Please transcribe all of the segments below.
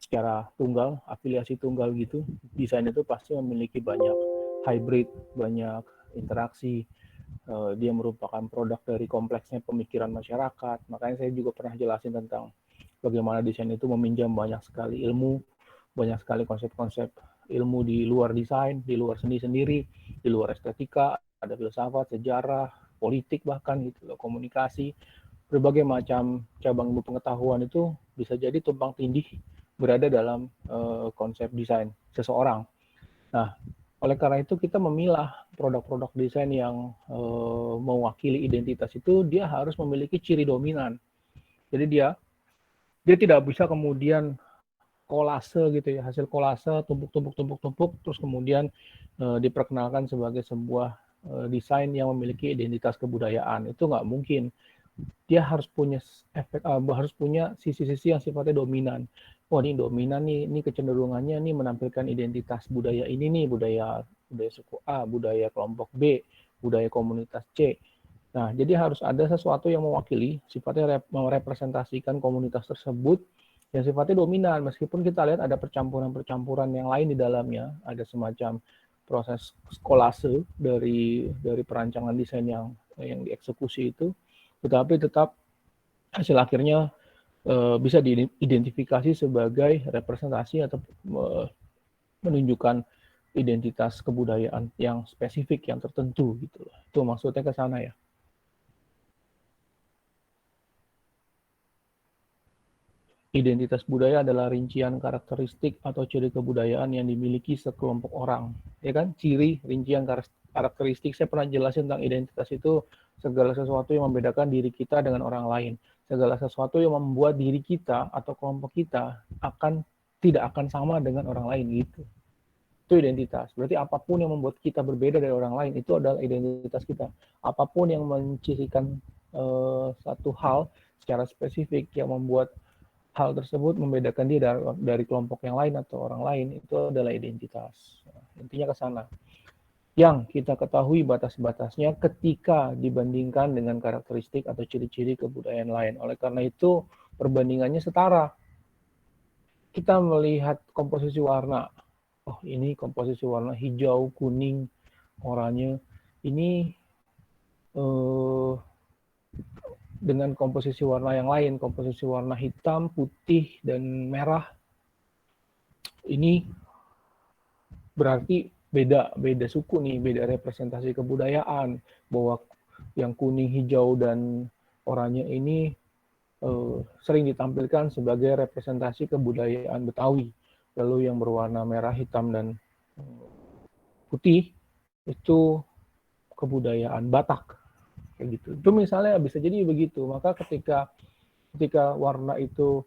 secara tunggal, afiliasi tunggal gitu. Desain itu pasti memiliki banyak hybrid, banyak interaksi. Dia merupakan produk dari kompleksnya pemikiran masyarakat. Makanya saya juga pernah jelasin tentang bagaimana desain itu meminjam banyak sekali ilmu, banyak sekali konsep-konsep ilmu di luar desain, di luar seni sendiri, di luar estetika, ada filsafat, sejarah, politik bahkan gitu loh, komunikasi, berbagai macam cabang ilmu pengetahuan itu bisa jadi tumpang tindih berada dalam konsep desain seseorang. Nah, oleh karena itu kita memilah produk-produk desain yang mewakili identitas itu dia harus memiliki ciri dominan. Jadi dia tidak bisa kemudian kolase gitu ya, hasil kolase tumpuk terus kemudian diperkenalkan sebagai sebuah desain yang memiliki identitas kebudayaan. Itu nggak mungkin. Dia harus punya harus punya sisi-sisi yang sifatnya dominan. Oh, ini dominan nih, ini kecenderungannya nih menampilkan identitas budaya ini nih, budaya budaya suku A, budaya kelompok B, budaya komunitas C. Nah, jadi harus ada sesuatu yang mewakili, sifatnya merepresentasikan komunitas tersebut yang sifatnya dominan, meskipun kita lihat ada percampuran-percampuran yang lain di dalamnya, ada semacam proses kolase dari perancangan desain yang dieksekusi itu, tetapi tetap hasil akhirnya bisa diidentifikasi sebagai representasi atau menunjukkan identitas kebudayaan yang spesifik, yang tertentu gitu. Itu maksudnya ke sana ya. Identitas budaya adalah rincian karakteristik atau ciri kebudayaan yang dimiliki sekelompok orang. Ya kan? Ciri, rincian karakteristik. Saya pernah jelasin tentang identitas itu segala sesuatu yang membedakan diri kita dengan orang lain. Segala sesuatu yang membuat diri kita atau kelompok kita tidak akan sama dengan orang lain gitu. Itu identitas. Berarti apapun yang membuat kita berbeda dari orang lain itu adalah identitas kita. Apapun yang mencirikan satu hal secara spesifik yang membuat hal tersebut membedakan dia dari kelompok yang lain atau orang lain itu adalah identitas. Intinya ke sana. Yang kita ketahui batas-batasnya ketika dibandingkan dengan karakteristik atau ciri-ciri kebudayaan lain. Oleh karena itu perbandingannya setara. Kita melihat komposisi warna. Oh, ini komposisi warna hijau, kuning, oranye. Ini eh, dengan komposisi warna yang lain, komposisi warna hitam, putih, dan merah. Ini berarti beda suku nih, beda representasi kebudayaan, bahwa yang kuning, hijau, dan oranye ini sering ditampilkan sebagai representasi kebudayaan Betawi. Lalu yang berwarna merah, hitam, dan putih itu kebudayaan Batak. Kayak gitu. Itu misalnya bisa jadi begitu. Maka ketika warna itu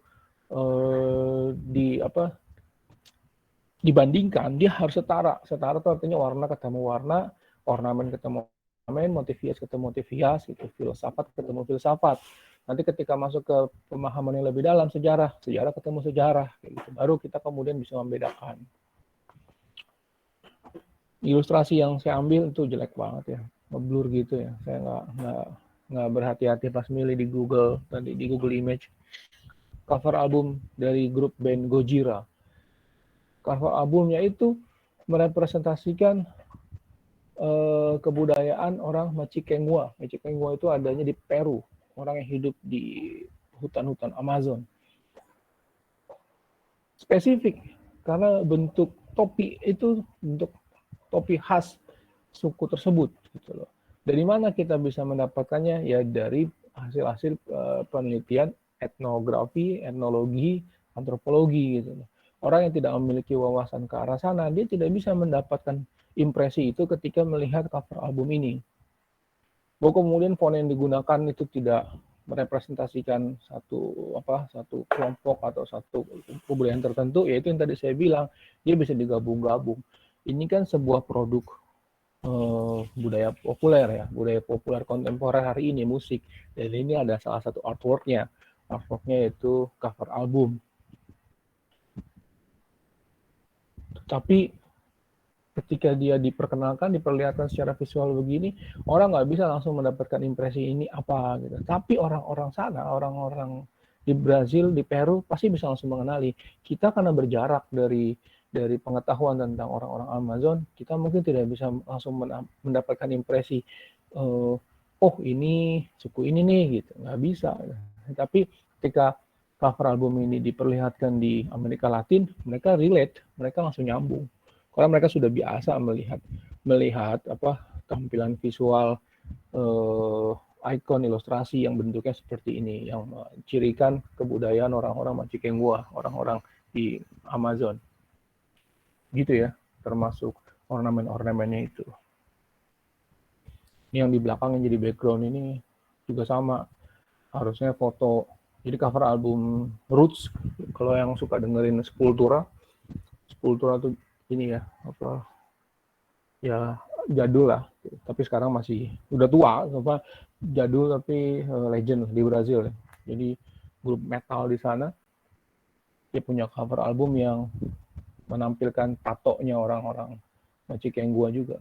dibandingkan, dia harus setara. Setara itu artinya warna ketemu warna, ornamen ketemu ornamen, motif hias ketemu motif hias, gitu. Filsafat ketemu filsafat. Nanti ketika masuk ke pemahaman yang lebih dalam, sejarah ketemu sejarah, kayak gitu. Baru kita kemudian bisa membedakan. Ilustrasi yang saya ambil itu jelek banget ya, ngeblur gitu ya. Saya nggak berhati-hati pas milih di Google tadi, di Google Image. Cover album dari grup band Gojira. Cover albumnya itu merepresentasikan kebudayaan orang Machikengwa. Machikengwa itu adanya di Peru, orang yang hidup di hutan-hutan Amazon. Spesifik karena bentuk topi itu bentuk topi khas suku tersebut gitu loh. Dari mana kita bisa mendapatkannya? Ya dari hasil-hasil penelitian etnografi, etnologi, antropologi gitu loh. Orang yang tidak memiliki wawasan ke arah sana, dia tidak bisa mendapatkan impresi itu ketika melihat cover album ini. Bahwa kemudian font yang digunakan itu tidak merepresentasikan satu kelompok atau satu kebudayaan tertentu, yaitu yang tadi saya bilang, dia bisa digabung-gabung. Ini kan sebuah produk budaya populer ya, budaya populer kontemporer hari ini, musik. Dan ini ada salah satu artworknya yaitu cover album. Tapi ketika dia diperkenalkan, diperlihatkan secara visual begini, orang nggak bisa langsung mendapatkan impresi ini apa gitu. Tapi orang-orang sana, orang-orang di Brazil, di Peru pasti bisa langsung mengenali. Kita karena berjarak dari pengetahuan tentang orang-orang Amazon, kita mungkin tidak bisa langsung mendapatkan impresi, oh ini suku ini nih gitu, nggak bisa. Tapi ketika cover album ini diperlihatkan di Amerika Latin, mereka relate, mereka langsung nyambung, karena mereka sudah biasa melihat apa tampilan visual ikon ilustrasi yang bentuknya seperti ini, yang mencirikan kebudayaan orang-orang Machikengua, orang-orang di Amazon. Gitu ya, termasuk ornamen-ornamennya itu. Ini yang di belakang yang jadi background ini juga sama, harusnya foto. Jadi cover album Roots, kalau yang suka dengerin Sepultura tuh ini ya, apa ya jadul lah, tapi sekarang masih udah tua, apa jadul tapi legend di Brazil. Jadi grup metal di sana dia punya cover album yang menampilkan tatonya orang-orang Machikengua juga.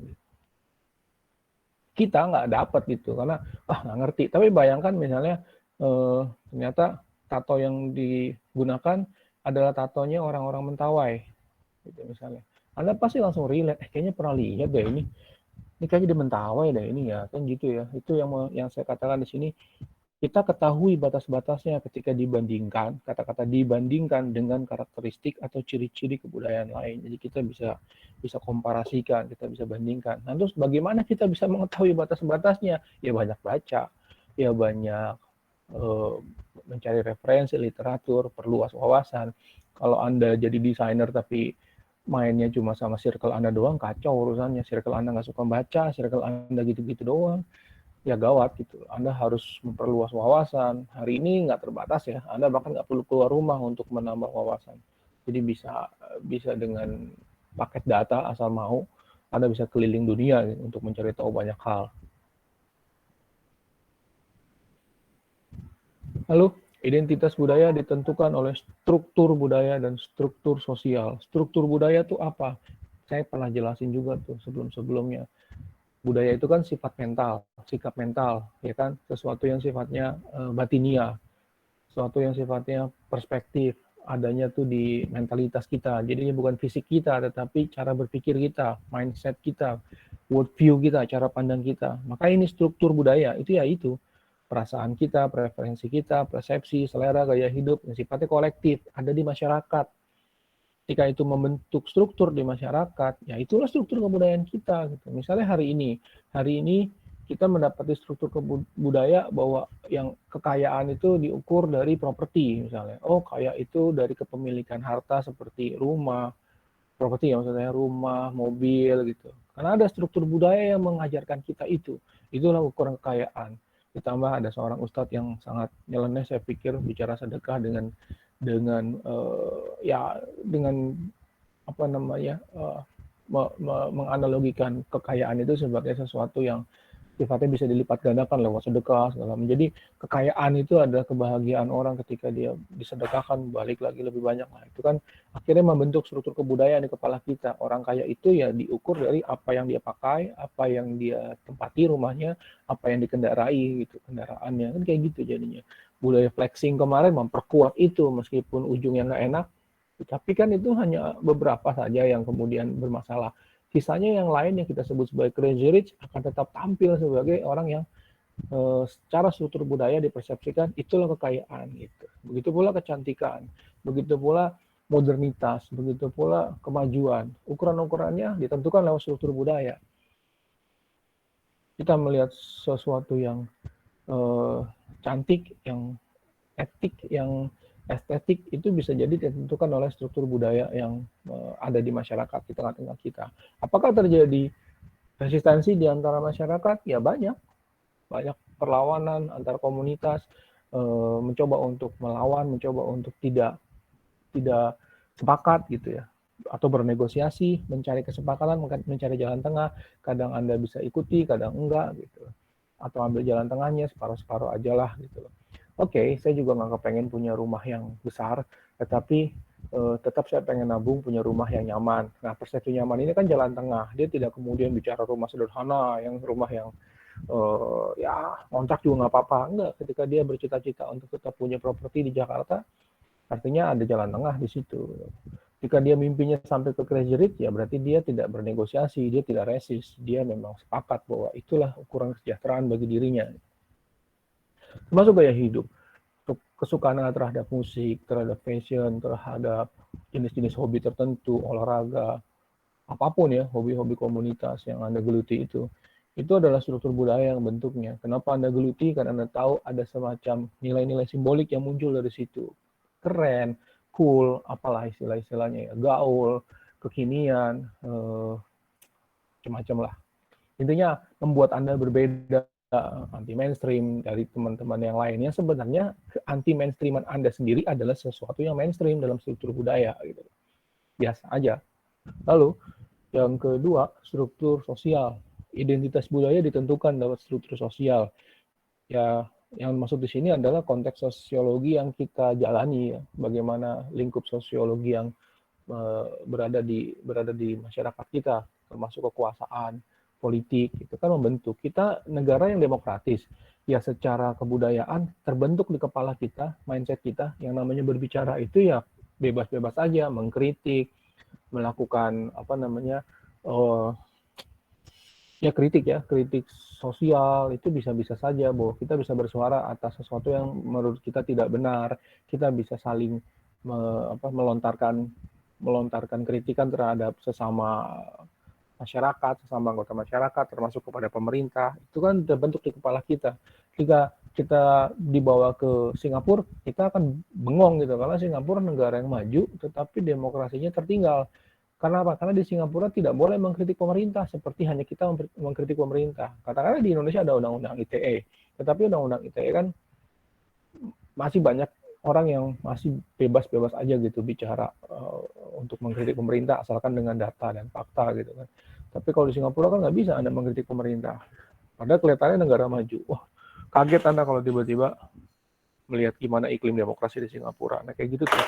Kita nggak dapat gitu karena nggak ngerti. Tapi bayangkan misalnya ternyata tato yang digunakan adalah tatonya orang-orang Mentawai, gitu misalnya. Anda pasti langsung relate, kayaknya pernah lihat deh ini. Ini kayaknya di Mentawai deh ini ya, kan gitu ya. Itu yang saya katakan di sini, kita ketahui batas-batasnya ketika dibandingkan, kata-kata dibandingkan dengan karakteristik atau ciri-ciri kebudayaan lain. Jadi kita bisa komparasikan, kita bisa bandingkan. Nah, terus bagaimana kita bisa mengetahui batas-batasnya? Ya banyak baca, ya banyak mencari referensi literatur, perluas wawasan. Kalau Anda jadi desainer tapi mainnya cuma sama circle Anda doang, kacau urusannya. Circle Anda nggak suka baca, circle Anda gitu-gitu doang, ya gawat gitu. Anda harus memperluas wawasan. Hari ini nggak terbatas ya. Anda bahkan nggak perlu keluar rumah untuk menambah wawasan. Jadi bisa dengan paket data asal mau, Anda bisa keliling dunia gitu, untuk mencari tahu banyak hal. Lalu, identitas budaya ditentukan oleh struktur budaya dan struktur sosial. Struktur budaya itu apa? Saya pernah jelasin juga tuh sebelum-sebelumnya. Budaya itu kan sifat mental, sikap mental, ya kan? Sesuatu yang sifatnya batinia, sesuatu yang sifatnya perspektif, adanya tuh di mentalitas kita. Jadinya bukan fisik kita, tetapi cara berpikir kita, mindset kita, worldview kita, cara pandang kita. Maka ini struktur budaya, itu ya itu. Perasaan kita, preferensi kita, persepsi, selera, gaya hidup, yang sifatnya kolektif, ada di masyarakat. Ketika itu membentuk struktur di masyarakat, ya itulah struktur kebudayaan kita. Gitu. Misalnya hari ini kita mendapati struktur budaya bahwa yang kekayaan itu diukur dari properti misalnya. Oh, kaya itu dari kepemilikan harta seperti rumah, properti ya maksudnya rumah, mobil gitu. Karena ada struktur budaya yang mengajarkan kita itu. Itulah ukuran kekayaan. Ditambah ada seorang ustadz yang sangat nyeleneh saya pikir bicara sedekah dengan apa namanya menganalogikan kekayaan itu sebagai sesuatu yang sifatnya bisa dilipat gandakan lewat sedekah segala. Jadi kekayaan itu adalah kebahagiaan orang ketika dia disedekahkan balik lagi lebih banyak. Nah, itu kan akhirnya membentuk struktur kebudayaan di kepala kita. Orang kaya itu ya diukur dari apa yang dia pakai, apa yang dia tempati rumahnya, apa yang dikendarai gitu, kendaraannya. Kan kayak gitu jadinya. Budaya flexing kemarin memperkuat itu meskipun ujungnya nggak enak, tapi kan itu hanya beberapa saja yang kemudian bermasalah. Sisanya yang lain yang kita sebut sebagai crazy rich akan tetap tampil sebagai orang yang secara struktur budaya dipersepsikan itulah kekayaan gitu. Begitu pula kecantikan, begitu pula modernitas, begitu pula kemajuan. Ukuran-ukurannya ditentukan lewat struktur budaya. Kita melihat sesuatu yang cantik, yang etik, yang estetik itu bisa jadi ditentukan oleh struktur budaya yang ada di masyarakat di tengah-tengah kita. Apakah terjadi resistensi di antara masyarakat? Ya banyak perlawanan antar komunitas, mencoba untuk melawan, mencoba untuk tidak sepakat gitu ya, atau bernegosiasi, mencari kesepakatan, mencari jalan tengah. Kadang Anda bisa ikuti, kadang enggak gitu, atau ambil jalan tengahnya separuh-separuh aja lah gitu. Oke, saya juga nggak kepengen punya rumah yang besar, tetapi tetap saya pengen nabung punya rumah yang nyaman. Nah, persepsi nyaman ini kan jalan tengah. Dia tidak kemudian bicara rumah sederhana, rumah yang ya ngontrak juga nggak apa-apa. Enggak, ketika dia bercita-cita untuk tetap punya properti di Jakarta, artinya ada jalan tengah di situ. Jika dia mimpinya sampai ke crazy rich, ya berarti dia tidak bernegosiasi, dia tidak resist, dia memang sepakat bahwa itulah ukuran kesejahteraan bagi dirinya. Termasuk gaya hidup, kesukaan terhadap musik, terhadap fashion, terhadap jenis-jenis hobi tertentu, olahraga, apapun ya, hobi-hobi komunitas yang Anda geluti itu adalah struktur budaya yang bentuknya. Kenapa Anda geluti? Karena Anda tahu ada semacam nilai-nilai simbolik yang muncul dari situ. Keren, cool, apalah istilah-istilahnya ya, gaul, kekinian, macam-macam lah. Intinya membuat Anda berbeda, anti mainstream dari teman-teman yang lainnya. Sebenarnya anti mainstreaman Anda sendiri adalah sesuatu yang mainstream dalam struktur budaya gitu. Biasa aja. Lalu yang kedua, struktur sosial. Identitas budaya ditentukan lewat struktur sosial. Ya, yang masuk di sini adalah konteks sosiologi yang kita jalani ya. Bagaimana lingkup sosiologi yang berada di masyarakat kita, termasuk kekuasaan, politik, itu kan membentuk. Kita negara yang demokratis. Ya secara kebudayaan terbentuk di kepala kita, mindset kita yang namanya berbicara itu ya bebas-bebas aja, mengkritik, melakukan kritik sosial itu bisa-bisa saja bahwa kita bisa bersuara atas sesuatu yang menurut kita tidak benar, kita bisa saling melontarkan kritikan terhadap sesama masyarakat, sesama anggota masyarakat, termasuk kepada pemerintah. Itu kan terbentuk di kepala kita. Jika kita dibawa ke Singapura, kita akan bengong gitu karena Singapura negara yang maju, tetapi demokrasinya tertinggal. Karena apa? Karena di Singapura tidak boleh mengkritik pemerintah seperti hanya kita mengkritik pemerintah. Katakanlah di Indonesia ada undang-undang ITE, tetapi undang-undang ITE kan masih banyak orang yang masih bebas-bebas aja gitu bicara untuk mengkritik pemerintah asalkan dengan data dan fakta gitu kan. Tapi kalau di Singapura kan nggak bisa Anda mengkritik pemerintah. Padahal kelihatannya negara maju. Wah, kaget Anda kalau tiba-tiba melihat gimana iklim demokrasi di Singapura. Nah kayak gitu tuh.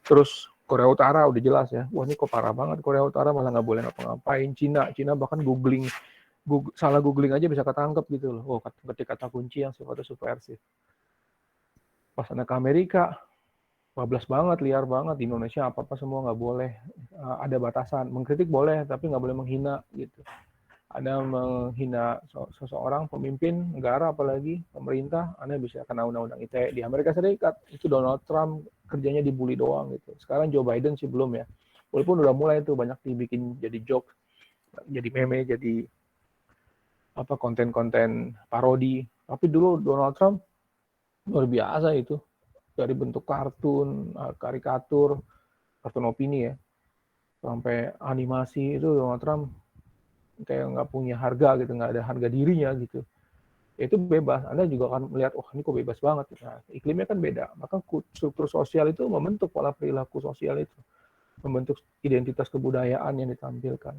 Terus Korea Utara udah jelas ya. Wah ini kok parah banget. Korea Utara malah nggak boleh ngapa-ngapain. Cina bahkan salah googling aja bisa ketangkep gitu loh. Oh, ketik kata kunci yang sifatnya subversif. Pas anak ke Amerika, bablas banget, liar banget. Di Indonesia apa-apa semua nggak boleh. Ada batasan. Mengkritik boleh, tapi nggak boleh menghina gitu. Anda menghina seseorang, pemimpin negara apalagi pemerintah, Anda bisa kena undang-undang ITE. Di Amerika Serikat itu Donald Trump kerjanya dibully doang gitu. Sekarang Joe Biden sih belum ya. Walaupun udah mulai tuh banyak dibikin jadi joke, jadi meme, jadi konten-konten parodi. Tapi dulu Donald Trump luar biasa itu. Dari bentuk kartun, karikatur, kartun opini ya, sampai animasi itu Donald Trump kayak nggak punya harga gitu, nggak ada harga dirinya gitu. Itu bebas, Anda juga akan melihat, wah ini kok bebas banget. Nah, iklimnya kan beda, maka struktur sosial itu membentuk pola perilaku sosial itu, membentuk identitas kebudayaan yang ditampilkan.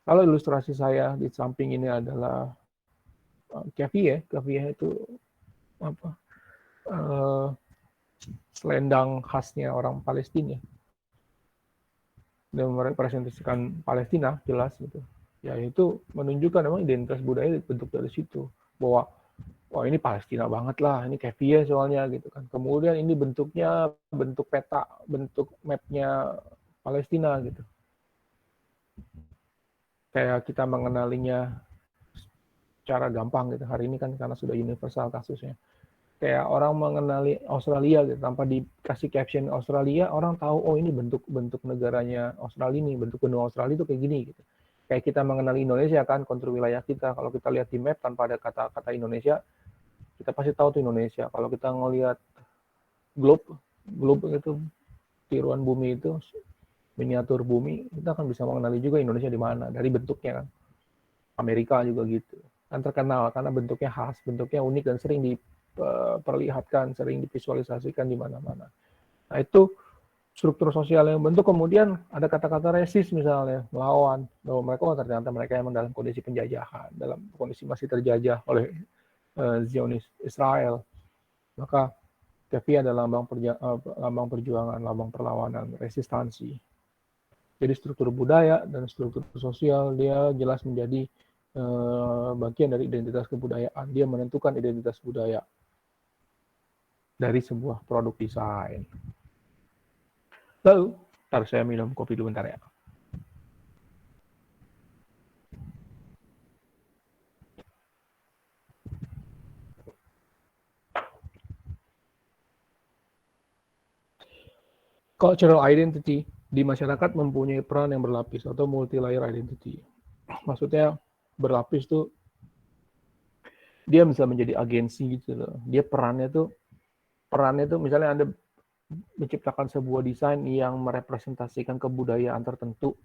Kalau ilustrasi saya di samping ini adalah Kafiyeh itu apa? Selendang khasnya orang Palestina dan merepresentasikan Palestina jelas gitu. Ya itu menunjukkan memang identitas budaya dibentuk dari situ, bahwa wah ini Palestina banget lah, ini Kafiyeh soalnya gitu kan. Kemudian ini bentuknya bentuk peta, bentuk mapnya Palestina gitu. Kayak kita mengenalinya secara gampang gitu hari ini kan karena sudah universal kasusnya. Kayak orang mengenali Australia gitu tanpa dikasih caption Australia, orang tahu oh ini bentuk negaranya Australia ini, bentuk benua Australia itu kayak gini gitu. Kayak kita mengenali Indonesia kan, kontur wilayah kita. Kalau kita lihat di map tanpa ada kata-kata Indonesia, kita pasti tahu tuh Indonesia. Kalau kita ngelihat globe itu tiruan bumi itu, miniatur bumi, kita akan bisa mengenali juga Indonesia di mana dari bentuknya kan. Amerika juga gitu. Kan terkenal karena bentuknya khas, bentuknya unik dan sering diperlihatkan, sering divisualisasikan di mana-mana. Nah itu struktur sosial yang bentuk, kemudian ada kata-kata resis misalnya, melawan, bahwa mereka ternyata mereka yang dalam kondisi penjajahan, dalam kondisi masih terjajah oleh Zionis Israel. Maka Kafiyeh adalah lambang perjuangan, lambang perlawanan, resistansi. Jadi struktur budaya dan struktur sosial dia jelas menjadi bagian dari identitas kebudayaan. Dia menentukan identitas budaya dari sebuah produk desain. Lalu, ntar saya minum kopi dulu bentar ya. Cultural identity di masyarakat mempunyai peran yang berlapis atau multi-layer identity. Maksudnya berlapis tuh dia bisa menjadi agensi gitu loh. Dia perannya tuh misalnya Anda menciptakan sebuah desain yang merepresentasikan kebudayaan tertentu,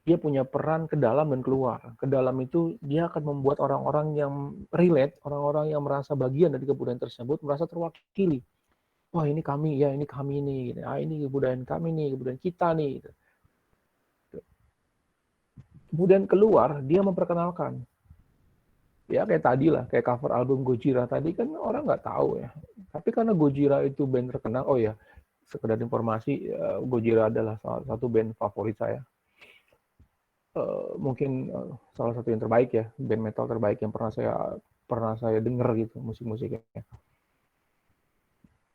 dia punya peran ke dalam dan keluar. Ke dalam itu dia akan membuat orang-orang yang relate, orang-orang yang merasa bagian dari kebudayaan tersebut merasa terwakili. Wah, ini kami ya, ini kami nih, ini kebudayaan kami nih, kebudayaan kita nih. Kemudian keluar dia memperkenalkan. Ya kayak tadi lah, kayak cover album Gojira tadi kan orang nggak tahu ya. Tapi karena Gojira itu band terkenal, oh ya, sekedar informasi, Gojira adalah salah satu band favorit saya. Mungkin salah satu yang terbaik ya, band metal terbaik yang pernah saya dengar gitu musik-musiknya.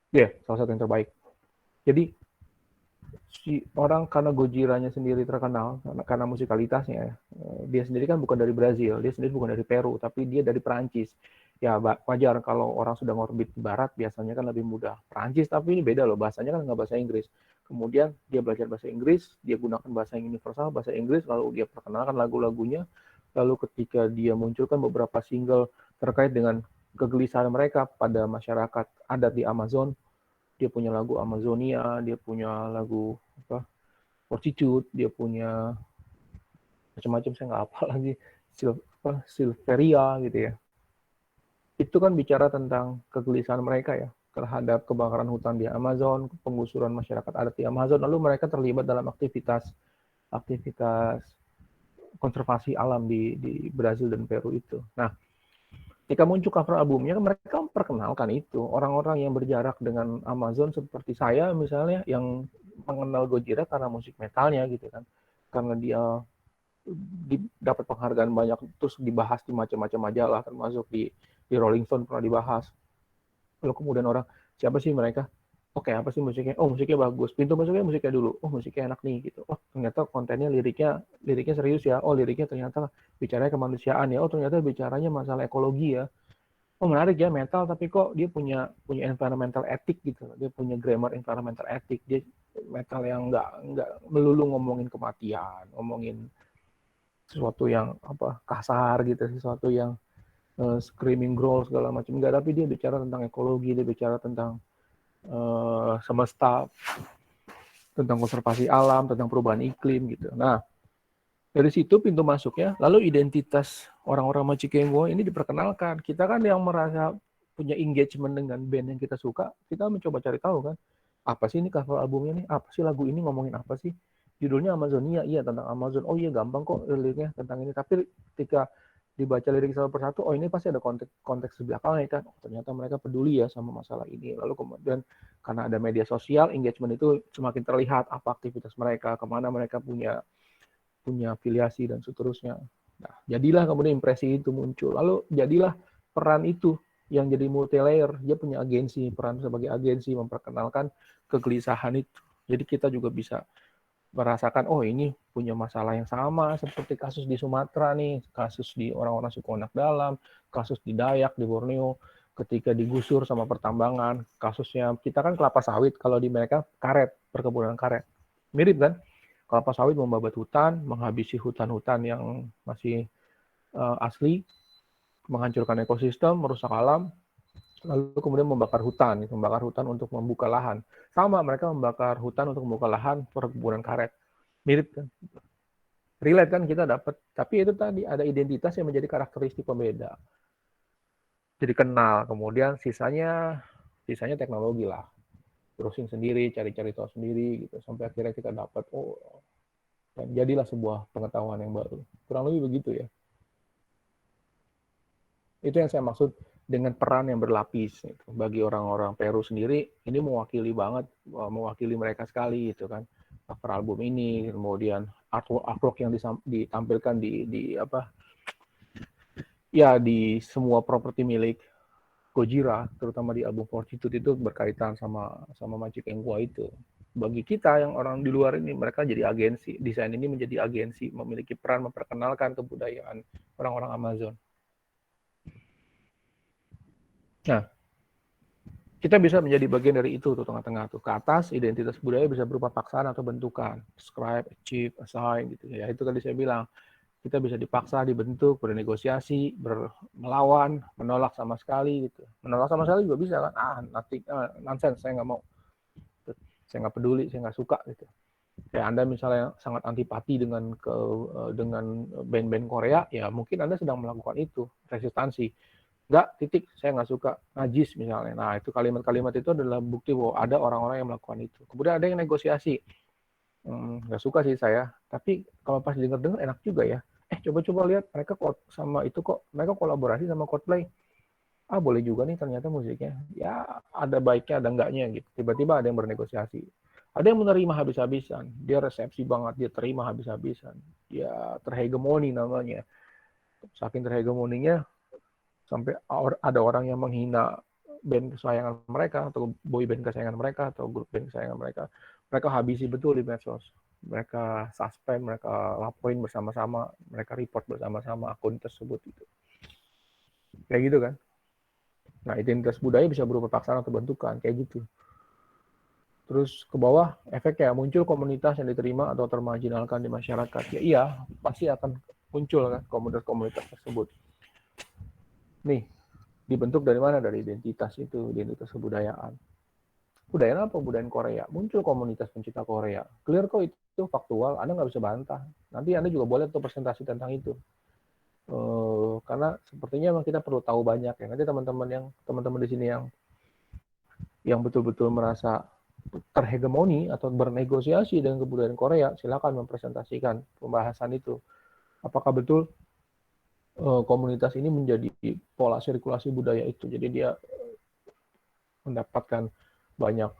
Ya, salah satu yang terbaik. Jadi si orang karena Gojiranya sendiri terkenal karena musikalitasnya ya. Dia sendiri kan bukan dari Brazil, dia sendiri bukan dari Peru, tapi dia dari Perancis. Ya wajar kalau orang sudah ngorbit di barat biasanya kan lebih mudah. Perancis tapi ini beda loh, bahasanya kan nggak bahasa Inggris. Kemudian dia belajar bahasa Inggris, dia gunakan bahasa yang universal, bahasa Inggris, lalu dia perkenalkan lagu-lagunya. Lalu ketika dia munculkan beberapa single terkait dengan kegelisahan mereka pada masyarakat adat di Amazon, dia punya lagu Amazonia, dia punya lagu apa Fortitude, dia punya macam-macam saya nggak hafal lagi, Silveria gitu ya. Itu kan bicara tentang kegelisahan mereka ya terhadap kebakaran hutan di Amazon, penggusuran masyarakat adat di Amazon, lalu mereka terlibat dalam aktivitas konservasi alam di Brazil dan Peru itu. Nah, ketika muncul cover albumnya, mereka memperkenalkan itu. Orang-orang yang berjarak dengan Amazon seperti saya misalnya, yang mengenal Gojira karena musik metalnya gitu kan. Karena dia dapat penghargaan banyak, terus dibahas di macam-macam majalah, termasuk di Rolling Stone pernah dibahas. Lalu kemudian orang, siapa sih mereka? Oke, apa sih musiknya? Oh, musiknya bagus. Pintu masuknya musiknya dulu. Oh, musiknya enak nih gitu. Oh, ternyata kontennya liriknya serius ya. Oh, liriknya ternyata bicaranya kemanusiaan ya. Oh, ternyata bicaranya masalah ekologi ya. Oh, menarik ya metal, tapi kok dia punya environmental ethic gitu. Dia punya grammar environmental ethic. Dia metal yang nggak melulu ngomongin kematian, ngomongin sesuatu yang apa kasar gitu, sesuatu yang screaming growl segala macam. Enggak, tapi dia bicara tentang ekologi, dia bicara tentang semesta, tentang konservasi alam, tentang perubahan iklim gitu. Nah, dari situ pintu masuknya, lalu identitas orang-orang Machikengo ini diperkenalkan. Kita kan yang merasa punya engagement dengan band yang kita suka, kita mencoba cari tahu kan, apa sih ini cover albumnya nih, apa sih lagu ini ngomongin apa sih? Judulnya Amazonia, iya tentang Amazon. Oh iya gampang kok liriknya tentang ini. Tapi ketika dibaca lirik satu persatu, oh ini pasti ada konteks di belakangnya kan. Oh, ternyata mereka peduli ya sama masalah ini. Lalu kemudian karena ada media sosial, engagement itu semakin terlihat apa aktivitas mereka, kemana mereka punya afiliasi dan seterusnya. Nah, jadilah kemudian impresi itu muncul. Lalu jadilah peran itu yang jadi multi layer. Dia punya agensi, peran sebagai agensi memperkenalkan kegelisahan itu. Jadi kita juga bisa merasakan, oh ini punya masalah yang sama seperti kasus di Sumatera nih, kasus di orang-orang suku anak dalam, kasus di Dayak, di Borneo, ketika digusur sama pertambangan, kasusnya kita kan kelapa sawit, kalau di mereka karet, perkebunan karet. Mirip kan? Kelapa sawit membabat hutan, menghabisi hutan-hutan yang masih asli, menghancurkan ekosistem, merusak alam, lalu kemudian membakar hutan untuk membuka lahan. Sama, mereka membakar hutan untuk membuka lahan perkebunan karet. Mirip kan? Relate kan kita dapat. Tapi itu tadi ada identitas yang menjadi karakteristik pembeda. Jadi kenal, kemudian sisanya teknologi lah. Browsing sendiri, cari-cari tahu sendiri gitu sampai akhirnya kita dapat dan jadilah sebuah pengetahuan yang baru. Kurang lebih begitu ya. Itu yang saya maksud dengan peran yang berlapis gitu. Bagi orang-orang Peru sendiri ini mewakili mereka sekali gitu kan. Cover album ini, kemudian artwork yang ditampilkan di Ya, di semua properti milik Gojira, terutama di album Fortitude itu berkaitan sama Magic Engwa itu. Bagi kita yang orang di luar ini, mereka jadi agensi. Desain ini menjadi agensi, memiliki peran memperkenalkan kebudayaan orang-orang Amazon. Nah, kita bisa menjadi bagian dari itu tuh tengah-tengah tuh. Ke atas identitas budaya bisa berupa paksaan atau bentukan, describe, achieve, assign gitu ya. Itu tadi saya bilang, kita bisa dipaksa, dibentuk, bernegosiasi, melawan, menolak sama sekali gitu. Menolak sama sekali juga bisa kan? Nonsense, saya nggak mau. Saya nggak peduli, saya nggak suka gitu. Kayak Anda misalnya sangat antipati dengan band-band Korea, ya mungkin Anda sedang melakukan itu, resistansi. Nggak, titik, saya nggak suka. Najis misalnya. Nah, itu kalimat-kalimat itu adalah bukti bahwa ada orang-orang yang melakukan itu. Kemudian ada yang negosiasi. Nggak suka sih saya, tapi kalau pas denger-denger enak juga ya. Coba-coba lihat, mereka kok sama itu kok, mereka kolaborasi sama Coldplay. Boleh juga nih ternyata musiknya. Ya, ada baiknya, ada enggaknya gitu. Tiba-tiba ada yang bernegosiasi. Ada yang menerima habis-habisan. Dia resepsi banget, dia terima habis-habisan. Dia terhegemoni namanya. Saking terhegemoninya, sampai ada orang yang menghina band kesayangan mereka, atau boy band kesayangan mereka, atau grup band kesayangan mereka. Mereka habisi betul di medsos. Mereka suspend, mereka laporin bersama-sama, mereka report bersama-sama akun tersebut. Gitu. Kayak gitu kan. Nah, identitas budaya bisa berupa paksaan atau bentukan, kayak gitu. Terus ke bawah, efeknya muncul komunitas yang diterima atau termarginalkan di masyarakat. Ya iya, pasti akan muncul kan komunitas-komunitas tersebut. Nih, dibentuk dari mana? Dari identitas itu, identitas kebudayaan. Budaya apa? Budaya Korea. Muncul komunitas pencinta Korea. Clear kok itu faktual, Anda nggak bisa bantah. Nanti Anda juga boleh tuh presentasi tentang itu. Karena sepertinya memang kita perlu tahu banyak ya. Nanti teman-teman di sini yang betul-betul merasa terhegemoni atau bernegosiasi dengan kebudayaan Korea, silakan mempresentasikan pembahasan itu. Apakah betul komunitas ini menjadi pola sirkulasi budaya itu? Jadi dia mendapatkan banyak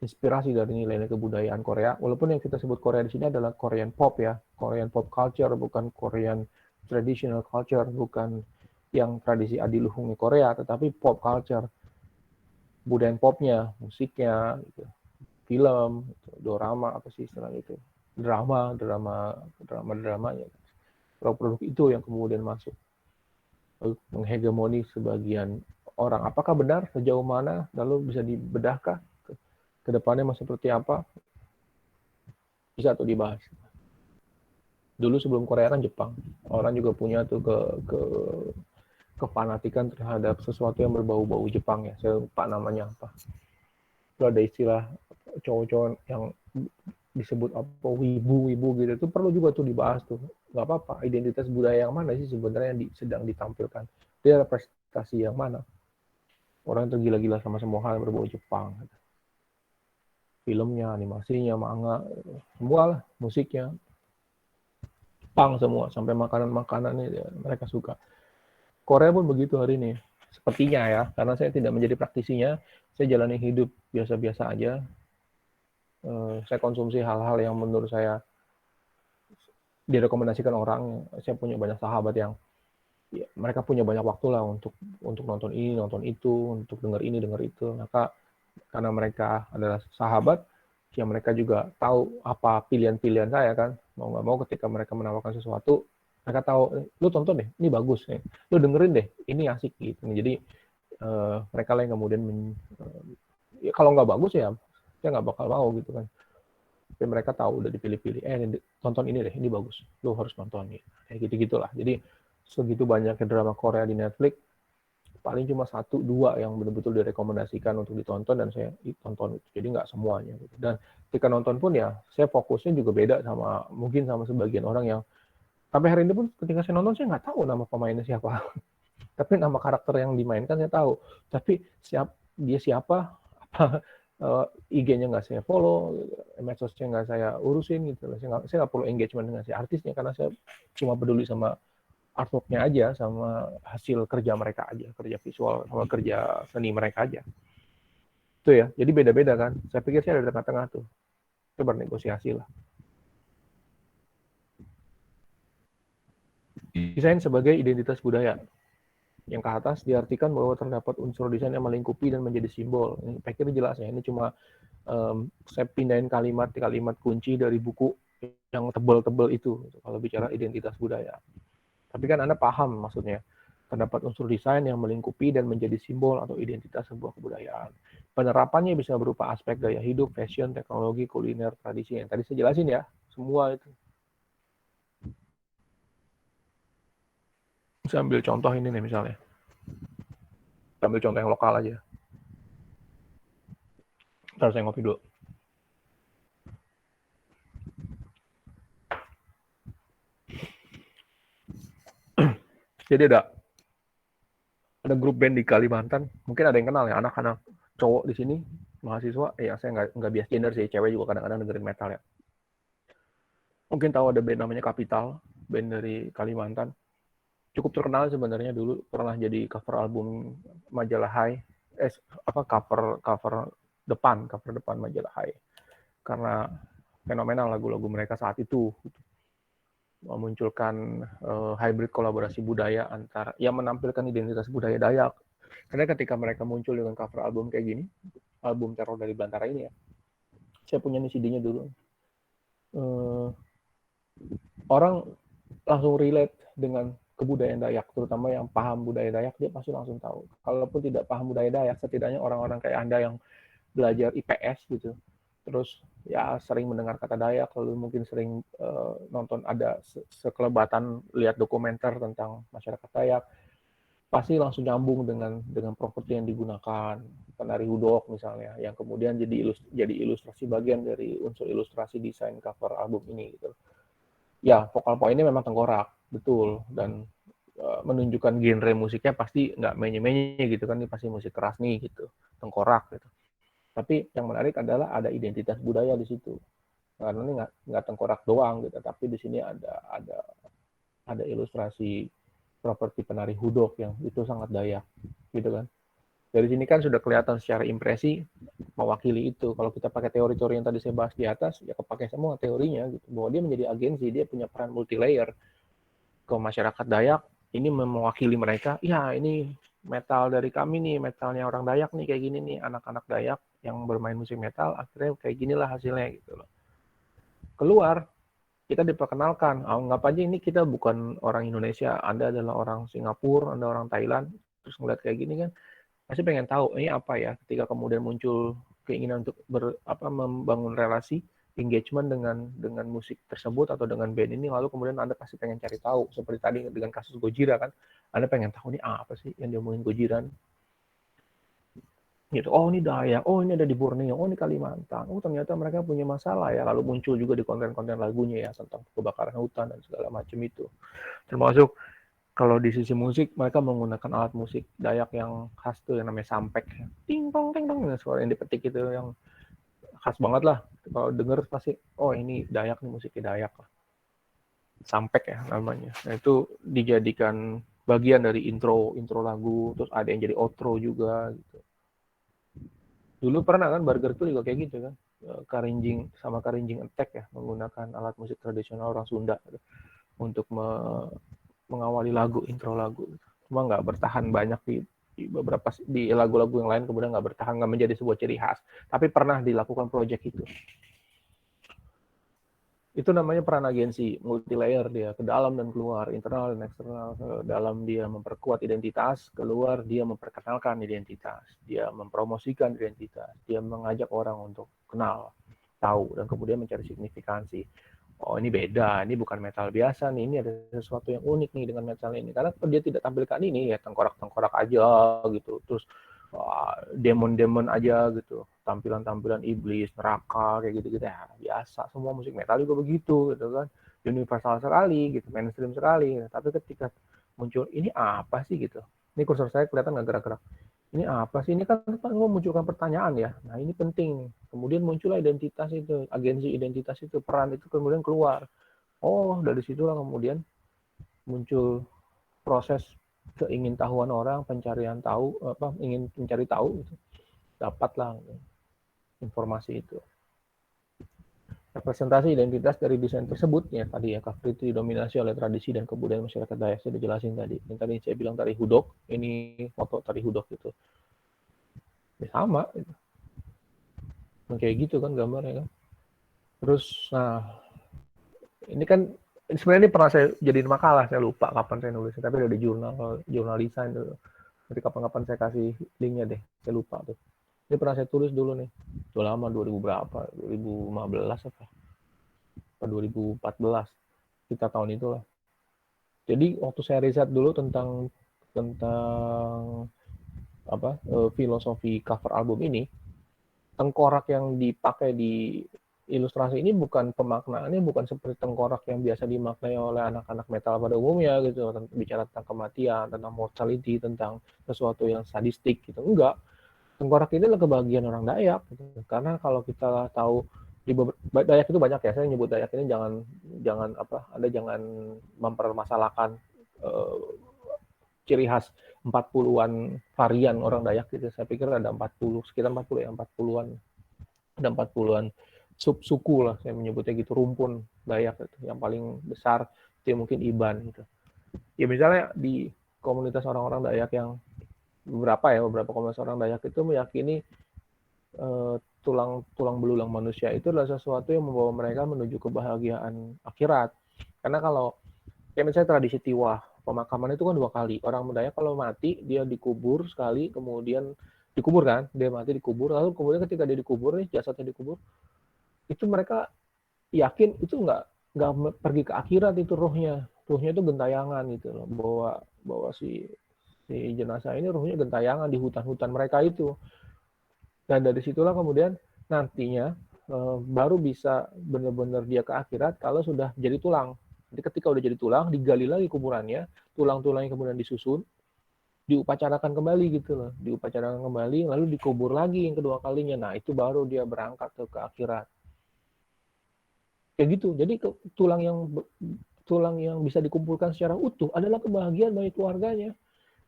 inspirasi dari nilai-nilai kebudayaan Korea. Walaupun yang kita sebut Korea di sini adalah Korean pop ya, Korean pop culture, bukan Korean traditional culture, bukan yang tradisi adiluhung Korea, tetapi pop culture, budaya popnya, musiknya, gitu. Film, dorama apa sih istilah itu, dramanya. Produk-produk itu yang kemudian masuk menghegemoni sebagian orang. Apakah benar, sejauh mana, lalu bisa dibedahkah ke depannya mau seperti apa, bisa tuh dibahas. Dulu sebelum Korea kan Jepang, orang juga punya tuh ke kefanatikan terhadap sesuatu yang berbau-bau Jepang ya, saya lupa namanya apa. Itu ada istilah cowok-cowok yang disebut apa wibu gitu, itu perlu juga tuh dibahas tuh. Nggak apa-apa, identitas budaya yang mana sih sebenarnya yang sedang ditampilkan, dia representasi yang mana, orang yang tergila-gila sama semua hal yang berbau Jepang, filmnya, animasinya, manga, semua lah, musiknya, Jepang semua, sampai makanan-makanan ini mereka suka. Korea pun begitu hari ini, sepertinya ya, karena saya tidak menjadi praktisinya, saya jalani hidup biasa-biasa aja, saya konsumsi hal-hal yang menurut saya direkomendasikan orang. Saya punya banyak sahabat yang ya, mereka punya banyak waktu lah untuk nonton ini, nonton itu, untuk dengar ini, dengar itu. Maka karena mereka adalah sahabat, ya mereka juga tahu apa pilihan-pilihan saya kan. Mau nggak mau ketika mereka menawarkan sesuatu, mereka tahu, lu tonton deh, ini bagus nih. Lu dengerin deh, ini asik gitu. Jadi mereka lah yang kemudian ya kalau nggak bagus ya saya nggak bakal mau gitu kan. Tapi mereka tahu udah dipilih-pilih, tonton ini deh, ini bagus, lu harus nonton gitu. Kayak gitu-gitulah. Jadi segitu banyaknya drama Korea di Netflix, paling cuma 1-2 yang betul-betul direkomendasikan untuk ditonton dan saya tonton. Jadi nggak semuanya gitu. Dan ketika nonton pun ya saya fokusnya juga beda sama mungkin sama sebagian orang yang sampai hari ini pun ketika saya nonton saya nggak tahu nama pemainnya siapa. Tapi nama karakter yang dimainkan saya tahu. Tapi dia siapa, apa IG-nya nggak saya follow, medsosnya nggak saya urusin gitu. Saya nggak perlu engagement dengan si artisnya karena saya cuma peduli sama artwork-nya aja, sama hasil kerja mereka aja, kerja visual sama kerja seni mereka aja. Itu ya. Jadi beda-beda kan. Saya pikir saya ada di tengah-tengah tuh. Itu bernegosiasi lah. Desain sebagai identitas budaya. Yang ke atas diartikan bahwa terdapat unsur desain yang melingkupi dan menjadi simbol. Ini saya kira jelas ya. Ini cuma saya pindahin kalimat kunci dari buku yang tebal-tebal itu kalau bicara identitas budaya. Tapi kan Anda paham maksudnya. Terdapat unsur desain yang melingkupi dan menjadi simbol atau identitas sebuah kebudayaan. Penerapannya bisa berupa aspek gaya hidup, fashion, teknologi, kuliner, tradisi. Yang tadi saya jelasin ya, semua itu. Saya ambil contoh ini nih misalnya. Saya ambil contoh yang lokal aja. Ntar saya ngopi dulu. Jadi ada grup band di Kalimantan, mungkin ada yang kenal ya, anak-anak cowok di sini, mahasiswa, ya saya nggak bias gender sih, cewek juga kadang-kadang dengerin metal ya. Mungkin tahu ada band namanya Capital, band dari Kalimantan. Cukup terkenal sebenarnya dulu, pernah jadi cover album majalah High, cover depan majalah High. Karena fenomenal lagu-lagu mereka saat itu. Memunculkan hybrid kolaborasi budaya antara yang menampilkan identitas budaya Dayak. Karena ketika mereka muncul dengan cover album kayak gini, album Teror dari Belantara ini ya, saya punya nih CD-nya dulu. Orang langsung relate dengan kebudayaan Dayak, terutama yang paham budaya Dayak, dia pasti langsung tahu. Kalaupun tidak paham budaya Dayak, setidaknya orang-orang kayak Anda yang belajar IPS gitu, terus ya sering mendengar kata Dayak, lalu mungkin sering nonton ada sekelebatan lihat dokumenter tentang masyarakat Dayak, pasti langsung nyambung dengan properti yang digunakan, penari hudok misalnya, yang kemudian jadi ilustrasi bagian dari unsur ilustrasi desain cover album ini gitu. Ya, vokal poinnya memang tengkorak, betul, dan menunjukkan genre musiknya pasti nggak menye-menye gitu kan, ini pasti musik keras nih gitu, tengkorak gitu. Tapi yang menarik adalah ada identitas budaya di situ. Karena ini nggak tengkorak doang gitu, tapi di sini ada ilustrasi properti penari hudok yang itu sangat Dayak, gitu kan. Dari sini kan sudah kelihatan secara impresi mewakili itu. Kalau kita pakai teori-teori yang tadi saya bahas di atas, ya kepakai semua teorinya gitu. Bahwa dia menjadi agensi, dia punya peran multi layer ke masyarakat Dayak. Ini mewakili mereka. Ya ini metal dari kami nih, metalnya orang Dayak nih kayak gini nih, anak-anak Dayak yang bermain musik metal, akhirnya kayak ginilah hasilnya gitu loh. Keluar, kita diperkenalkan, anggap aja ini kita bukan orang Indonesia, Anda adalah orang Singapura, Anda orang Thailand, terus ngeliat kayak gini kan, pasti pengen tahu ini apa ya. Ketika kemudian muncul keinginan untuk membangun relasi engagement dengan musik tersebut atau dengan band ini, lalu kemudian Anda pasti pengen cari tahu, seperti tadi dengan kasus Gojira kan, Anda pengen tahu ini apa sih yang diomongin Gojira gitu. Oh ini Dayak, oh ini ada di Borneo, oh ini Kalimantan, oh ternyata mereka punya masalah ya. Lalu muncul juga di konten-konten lagunya ya tentang kebakaran hutan dan segala macam itu. Termasuk kalau di sisi musik, mereka menggunakan alat musik Dayak yang khas tuh yang namanya sampek. Ting tong ting tong, suara yang dipetik itu yang khas banget lah. Kalau denger pasti, oh ini Dayak nih, musiknya Dayak lah. Sampek ya namanya. Nah itu dijadikan bagian dari intro lagu, terus ada yang jadi outro juga gitu. Dulu pernah kan Burger tuh juga kayak gitu kan. Karinjing sama Karinjing Attack ya, menggunakan alat musik tradisional orang Sunda gitu, untuk mengawali lagu, intro lagu. Cuma nggak bertahan banyak di beberapa di lagu-lagu yang lain, kemudian nggak bertahan, nggak menjadi sebuah ciri khas. Tapi pernah dilakukan project itu. Itu namanya peran agensi, multi layer, dia ke dalam dan keluar, internal dan eksternal. Ke dalam dia memperkuat identitas, keluar dia memperkenalkan identitas, dia mempromosikan identitas, dia mengajak orang untuk kenal, tahu, dan kemudian mencari signifikansi. Oh ini beda, ini bukan metal biasa nih, ini ada sesuatu yang unik nih dengan metal ini. Karena dia tidak tampilkan ini ya tengkorak-tengkorak aja gitu, terus demon-demon aja gitu, tampilan-tampilan iblis, neraka kayak gitu-gitu ya biasa. Semua musik metal juga begitu gitu kan, universal sekali gitu, mainstream sekali. Tapi ketika muncul ini apa sih gitu, ini kursor saya kelihatan nggak gerak-gerak. Ini apa sih? Ini kan memunculkan pertanyaan ya. Nah ini penting. Kemudian muncullah identitas itu, agensi identitas itu, peran itu kemudian keluar. Oh dari situlah kemudian muncul proses keingintahuan orang, pencarian tahu, ingin mencari tahu, gitu. Dapatlah informasi itu. Representasi identitas dari desain tersebut ya tadi ya, Kafri itu didominasi oleh tradisi dan kebudayaan masyarakat Dayak. Saya udah jelasin tadi. Yang tadi saya bilang tari hudok, ini foto tari hudok itu. Ya sama gitu. Kayak gitu kan gambarnya kan. Terus nah ini kan sebenarnya ini pernah saya jadiin makalah, saya lupa kapan saya nulisnya, tapi udah di jurnal desain tuh. Jadi kapan-kapan saya kasih linknya deh, saya lupa tuh. Ini pernah saya tulis dulu nih, udah lama 2000 berapa, 2015 apa 2014, kita tahun itulah. Jadi waktu saya riset dulu tentang apa filosofi cover album ini, tengkorak yang dipakai di ilustrasi ini bukan pemaknaannya bukan seperti tengkorak yang biasa dimaknai oleh anak-anak metal pada umumnya gitu, bicara tentang kematian, tentang mortality, tentang sesuatu yang sadistik gitu. Enggak, tengkorak ini adalah kebahagiaan orang Dayak gitu. Karena kalau kita tahu di Dayak itu banyak ya, saya nyebut Dayak ini jangan apa, Anda jangan mempermasalahkan ciri khas 40-an varian orang Dayak gitu. Saya pikir ada 40, sekitar 40 ya, 40-an. Ada 40-an subsuku lah saya menyebutnya gitu, rumpun Dayak gitu. Yang paling besar itu mungkin Iban gitu. Ya misalnya di komunitas orang-orang Dayak yang beberapa komunitas orang Dayak itu meyakini tulang belulang manusia itu adalah sesuatu yang membawa mereka menuju kebahagiaan akhirat. Karena kalau kayak misalnya tradisi Tiwah, pemakaman itu kan 2 kali. Orang Dayak kalau mati dia dikubur sekali, kemudian dikubur kan, dia mati dikubur, lalu kemudian ketika dia dikubur nih, jasadnya dikubur, itu mereka yakin itu nggak pergi ke akhirat, itu ruhnya itu gentayangan gitu loh, bawa si jenazah ini ruhnya gentayangan di hutan-hutan mereka itu. Dan dari situlah kemudian nantinya baru bisa benar-benar dia ke akhirat kalau sudah jadi tulang. Jadi ketika udah jadi tulang, digali lagi kuburannya, tulang-tulangnya kemudian disusun, diupacarakan kembali gitu loh, diupacarakan kembali, lalu dikubur lagi yang kedua kalinya. Nah itu baru dia berangkat ke akhirat. Kayak gitu. Jadi tulang yang bisa dikumpulkan secara utuh adalah kebahagiaan bagi keluarganya,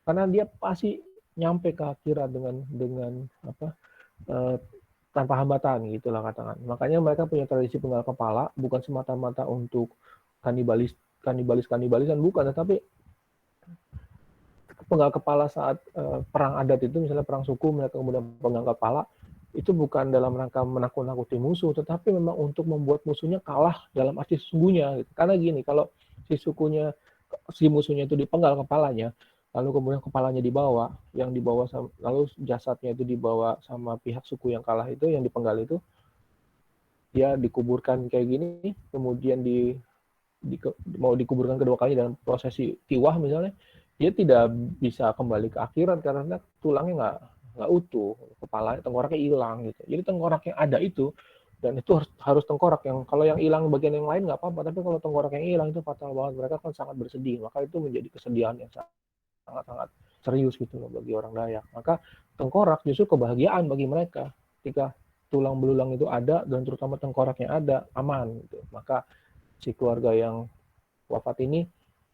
karena dia pasti nyampe ke akhirat dengan apa tanpa hambatan gitulah katakan. Makanya mereka punya tradisi penggal kepala, bukan semata-mata untuk kanibalisan bukan, tetapi penggal kepala saat perang adat itu, misalnya perang suku, mereka kemudian penggal kepala itu bukan dalam rangka menakut-nakuti musuh, tetapi memang untuk membuat musuhnya kalah dalam arti sesungguhnya gitu. Karena gini, kalau si musuhnya itu dipenggal kepalanya, lalu kemudian kepalanya dibawa, lalu jasadnya itu dibawa sama pihak suku yang kalah itu, yang dipenggal itu, dia dikuburkan kayak gini, kemudian mau dikuburkan kedua kali dalam prosesi tiwah misalnya, dia tidak bisa kembali ke akhirat karena tulangnya nggak utuh, kepala tengkoraknya hilang gitu. Jadi tengkorak yang ada itu, dan itu harus tengkorak yang, kalau yang hilang bagian yang lain nggak apa-apa, tapi kalau tengkorak yang hilang itu fatal banget. Mereka kan sangat bersedih, maka itu menjadi kesedihan yang sangat-sangat serius gitu loh bagi orang Dayak. Maka tengkorak justru kebahagiaan bagi mereka. Ketika tulang belulang itu ada dan terutama tengkoraknya ada, aman gitu. Maka si keluarga yang wafat ini,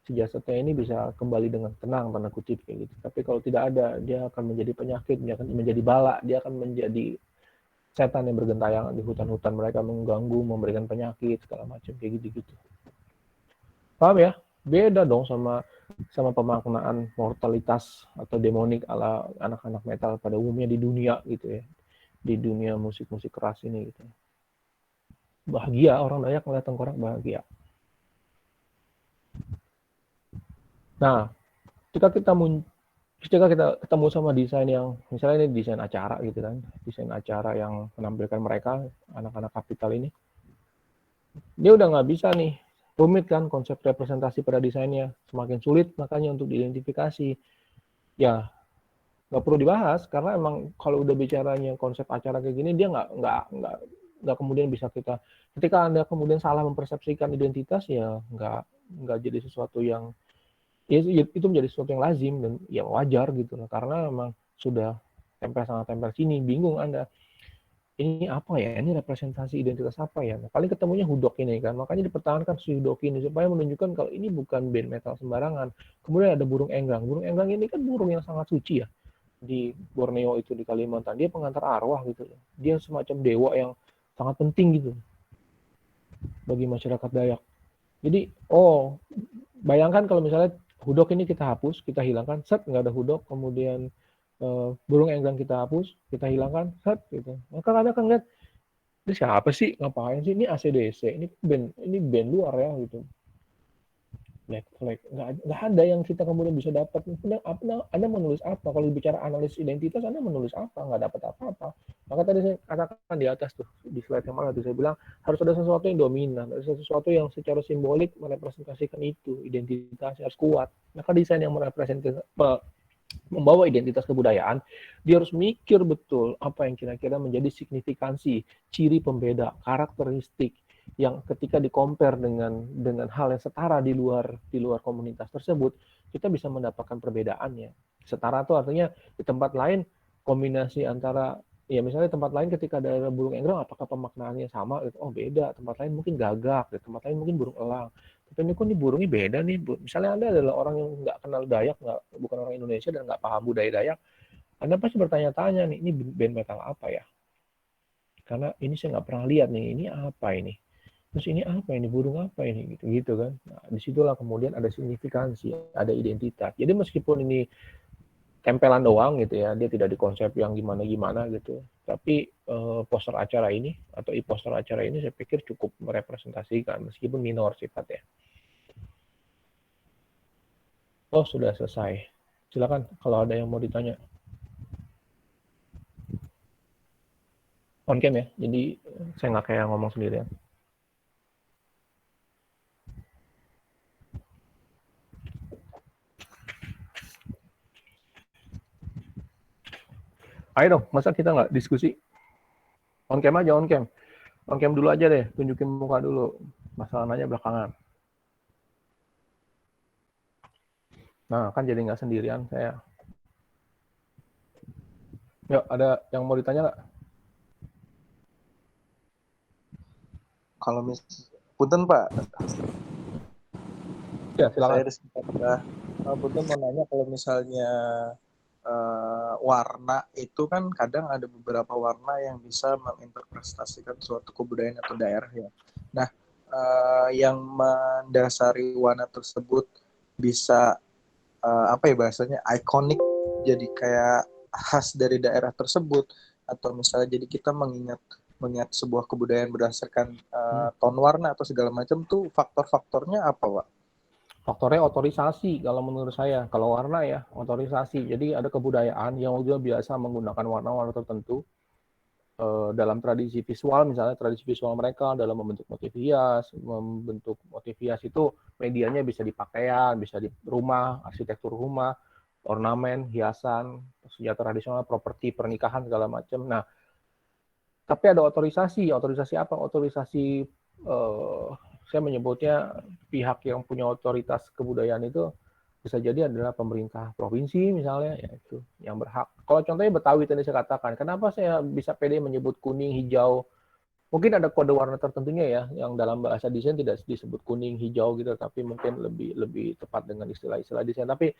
si jasadnya ini bisa kembali dengan tenang, tanda kutip kayak gitu. Tapi kalau tidak ada, dia akan menjadi penyakit, dia akan menjadi bala, dia akan menjadi setan yang bergentayangan di hutan-hutan mereka, mengganggu, memberikan penyakit segala macam kayak gitu-gitu. Paham ya? Beda dong sama pemaknaan mortalitas atau demonik ala anak-anak metal pada umumnya di dunia gitu ya, di dunia musik-musik keras ini gitu. Bahagia, orang Dayak melihat tengkorak bahagia. Nah, ketika kita ketemu sama desain yang misalnya ini desain acara gitu kan, desain acara yang menampilkan mereka anak-anak kapital ini, dia udah nggak bisa nih, rumit kan konsep representasi pada desainnya, semakin sulit makanya untuk diidentifikasi. Ya nggak perlu dibahas karena emang kalau udah bicaranya konsep acara kayak gini, dia nggak kemudian bisa ketika Anda kemudian salah mempersepsikan identitas, ya nggak jadi sesuatu yang itu menjadi sesuatu yang lazim dan ya wajar gitu loh, karena memang sudah sangat tempel sini, bingung Anda ini apa ya, ini representasi identitas apa ya. Nah, paling ketemunya hudok ini kan, makanya dipertahankan si hudok ini supaya menunjukkan kalau ini bukan band metal sembarangan. Kemudian ada burung enggang ini kan burung yang sangat suci ya, di Borneo itu, di Kalimantan, dia pengantar arwah gitu loh, dia semacam dewa yang sangat penting gitu. bagi masyarakat Dayak. Jadi, bayangkan kalau misalnya hudok ini kita hapus, kita hilangkan, set, nggak ada hudok, kemudian burung enggang kita hapus, kita hilangkan, set, gitu. Maka kadang kan lihat, ini siapa sih, ngapain sih, ini ACDC, ini band luar ya, gitu. Black flag, nggak ada yang kita kemudian bisa dapat. Anda menulis apa? Kalau bicara analisis identitas, Anda menulis apa? Nggak dapat apa-apa. Maka tadi saya katakan di atas tuh, di slide yang mana tuh, saya bilang harus ada sesuatu yang dominan, ada sesuatu yang secara simbolik merepresentasikan itu, identitas harus kuat. Maka desain yang membawa identitas kebudayaan, dia harus mikir betul apa yang kira-kira menjadi signifikansi, ciri pembeda, karakteristik yang ketika di-compare dengan hal yang setara di luar komunitas tersebut, kita bisa mendapatkan perbedaannya. Setara itu artinya di tempat lain kombinasi antara, ya misalnya tempat lain ketika ada burung enggrang, apakah pemaknaannya sama? Oh beda, tempat lain mungkin gagak, di tempat lain mungkin burung elang. Tapi ini kok nih burungnya beda nih. Misalnya Anda adalah orang yang nggak kenal Dayak, bukan orang Indonesia dan nggak paham budaya Dayak, Anda pasti bertanya-tanya nih, ini band metal apa ya? Karena ini saya nggak pernah lihat nih, ini apa ini? Terus ini apa ini, burung apa ini, gitu kan. Nah, disitulah kemudian ada signifikansi, ada identitas. Jadi meskipun ini tempelan doang gitu ya, dia tidak dikonsep yang gimana-gimana gitu. Tapi poster acara ini atau e-poster acara ini saya pikir cukup merepresentasikan meskipun minor sifatnya. Oh, sudah selesai. Silakan kalau ada yang mau ditanya. On cam ya, jadi saya nggak kayak ngomong sendirian. Ayo dong, masa kita nggak diskusi? On cam aja, on cam. On cam dulu aja deh, tunjukin muka dulu. Masalahnya belakangan. Nah, kan jadi nggak sendirian saya. Yuk, ada yang mau ditanya nggak? Kalau punten Pak, Ya, silakan. saya punten mau nanya kalau misalnya warna itu kan kadang ada beberapa warna yang bisa menginterpretasikan suatu kebudayaan atau daerah ya. Nah, yang mendasari warna tersebut bisa apa ya bahasanya ikonik, jadi kayak khas dari daerah tersebut, atau misalnya jadi kita mengingat sebuah kebudayaan berdasarkan ton warna atau segala macam tuh faktor-faktornya apa, Pak? Faktornya otorisasi kalau menurut saya. Kalau warna ya otorisasi. Jadi ada kebudayaan yang juga biasa menggunakan warna-warna tertentu dalam tradisi visual, misalnya tradisi visual mereka dalam membentuk motif hias itu medianya bisa di pakaian, bisa di rumah, arsitektur rumah, ornamen, hiasan, senjata tradisional, properti pernikahan segala macam. Nah, tapi ada otorisasi apa? Otorisasi saya menyebutnya pihak yang punya otoritas kebudayaan itu bisa jadi adalah pemerintah provinsi misalnya, yaitu yang berhak. Kalau contohnya Betawi tadi saya katakan, kenapa saya bisa pede menyebut kuning, hijau? Mungkin ada kode warna tertentunya ya, yang dalam bahasa desain tidak disebut kuning, hijau gitu, tapi mungkin lebih tepat dengan istilah-istilah desain. Tapi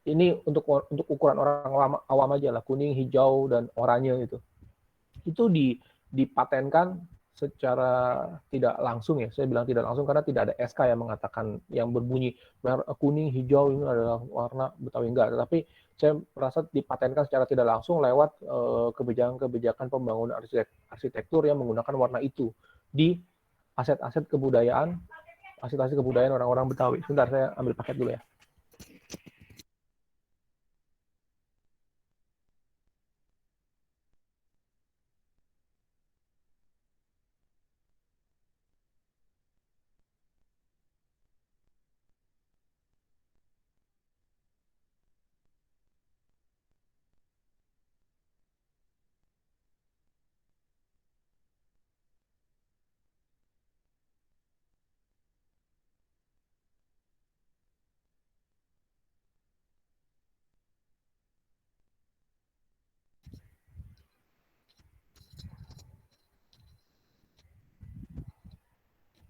ini untuk ukuran orang awam aja lah, kuning, hijau, dan oranye gitu. Itu dipatenkan secara tidak langsung ya. Saya bilang tidak langsung karena tidak ada SK yang mengatakan yang berbunyi kuning, hijau ini adalah warna Betawi, enggak. Tetapi saya merasa dipatenkan secara tidak langsung lewat kebijakan-kebijakan pembangunan arsitektur yang menggunakan warna itu di aset-aset kebudayaan, aset-aset kebudayaan orang-orang Betawi. Sebentar saya ambil paket dulu ya.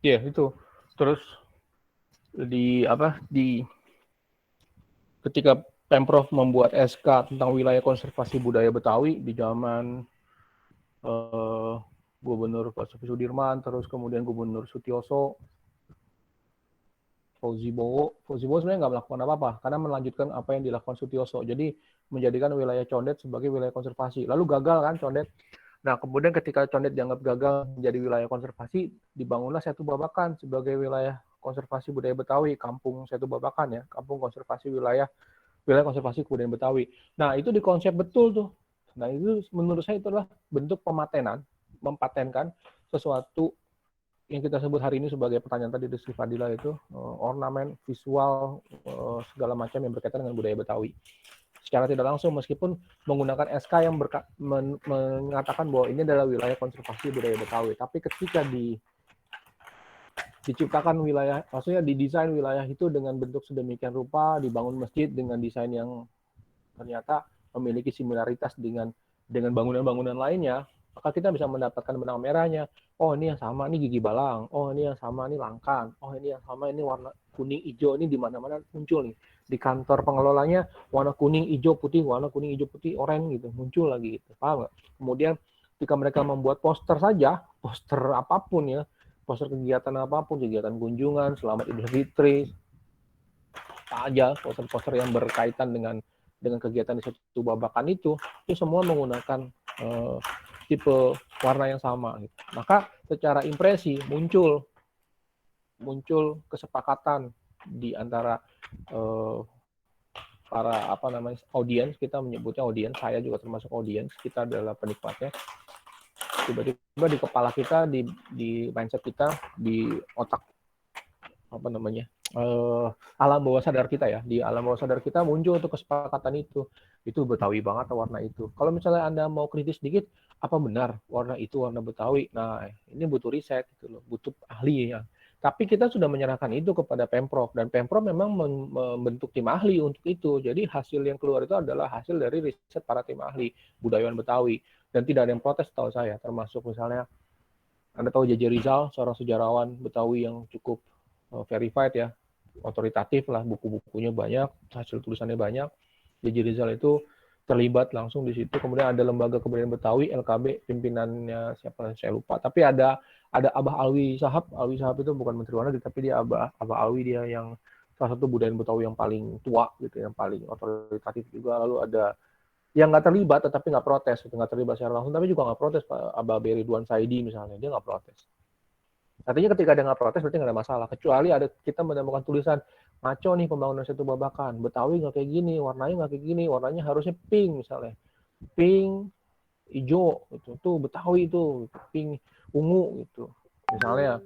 Iya, itu. Terus di ketika Pemprov membuat SK tentang wilayah konservasi budaya Betawi di zaman Gubernur Pak Sudirman, terus kemudian Gubernur Sutioso, Fauzi Bowo sebenarnya nggak melakukan apa-apa karena melanjutkan apa yang dilakukan Sutioso. Jadi menjadikan wilayah Condet sebagai wilayah konservasi. Lalu gagal kan Condet. Nah, kemudian ketika Condet dianggap gagal menjadi wilayah konservasi, dibangunlah Setu Babakan sebagai wilayah konservasi budaya Betawi, Kampung Setu Babakan ya, Kampung Konservasi wilayah konservasi kebudayaan Betawi. Nah, itu dikonsep betul tuh. Nah, itu menurut saya itu adalah bentuk pematenan, mempatenkan sesuatu yang kita sebut hari ini sebagai pertanyaan tadi di Sri Fadila itu ornamen, visual, segala macam yang berkaitan dengan budaya Betawi. Secara tidak langsung meskipun menggunakan SK yang mengatakan bahwa ini adalah wilayah konservasi budaya Betawi, tapi ketika diciptakan wilayah, maksudnya didesain wilayah itu dengan bentuk sedemikian rupa, dibangun masjid dengan desain yang ternyata memiliki similaritas dengan bangunan-bangunan lainnya, maka kita bisa mendapatkan benang merahnya. Oh, ini yang sama, ini Gigi Balang. Oh, ini yang sama, ini Langkan. Oh, ini yang sama, ini warna kuning, hijau. Ini di mana-mana muncul nih. Di kantor pengelolanya, warna kuning, hijau, putih, warna kuning, hijau, putih, oranye gitu. Muncul lagi gitu. Paham nggak? Kemudian ketika mereka membuat poster saja, poster apapun ya, poster kegiatan apapun, kegiatan kunjungan, selamat Idul Fitri, apa aja, poster-poster yang berkaitan dengan kegiatan di Setu Babakan itu semua menggunakan tipe warna yang sama. Gitu. Maka secara impresi muncul kesepakatan di antara para audiens, kita menyebutnya audiens, saya juga termasuk audiens, kita adalah penikmatnya. Tiba-tiba di kepala kita, di mindset kita, di otak alam bawah sadar kita ya, di alam bawah sadar kita muncul untuk kesepakatan itu Betawi banget warna itu. Kalau misalnya Anda mau kritis sedikit, apa benar warna itu warna Betawi? Nah, ini butuh riset gitu loh, butuh ahli ya. Tapi kita sudah menyerahkan itu kepada Pemprov, dan Pemprov memang membentuk tim ahli untuk itu. Jadi hasil yang keluar itu adalah hasil dari riset para tim ahli budayawan Betawi, dan tidak ada yang protes tahu saya, termasuk misalnya Anda tahu J.J. Rizal, seorang sejarawan Betawi yang cukup verified ya, otoritatif lah, buku-bukunya banyak, hasil tulisannya banyak. J.J. Rizal itu terlibat langsung di situ. Kemudian ada lembaga kebudayaan Betawi, LKB, pimpinannya siapa saya lupa. Tapi ada Abah Alwi Sahab. Alwi Sahab itu bukan Menteri Luar Negeri, tapi dia Abah Alwi, dia yang salah satu budaya Betawi yang paling tua gitu, yang paling otoritatif juga. Lalu ada yang nggak terlibat tetapi nggak protes, nggak terlibat secara langsung tapi juga nggak protes, Pak Abah Ridwan Saidi misalnya, dia nggak protes. Artinya ketika dia nggak protes berarti nggak ada masalah. Kecuali ada kita menemukan tulisan ngaco nih pembangunan Setu Babakan, Betawi nggak kayak gini, warnanya nggak kayak gini, warnanya harusnya pink misalnya, pink, hijau gitu, tuh Betawi itu pink, ungu gitu. Misalnya,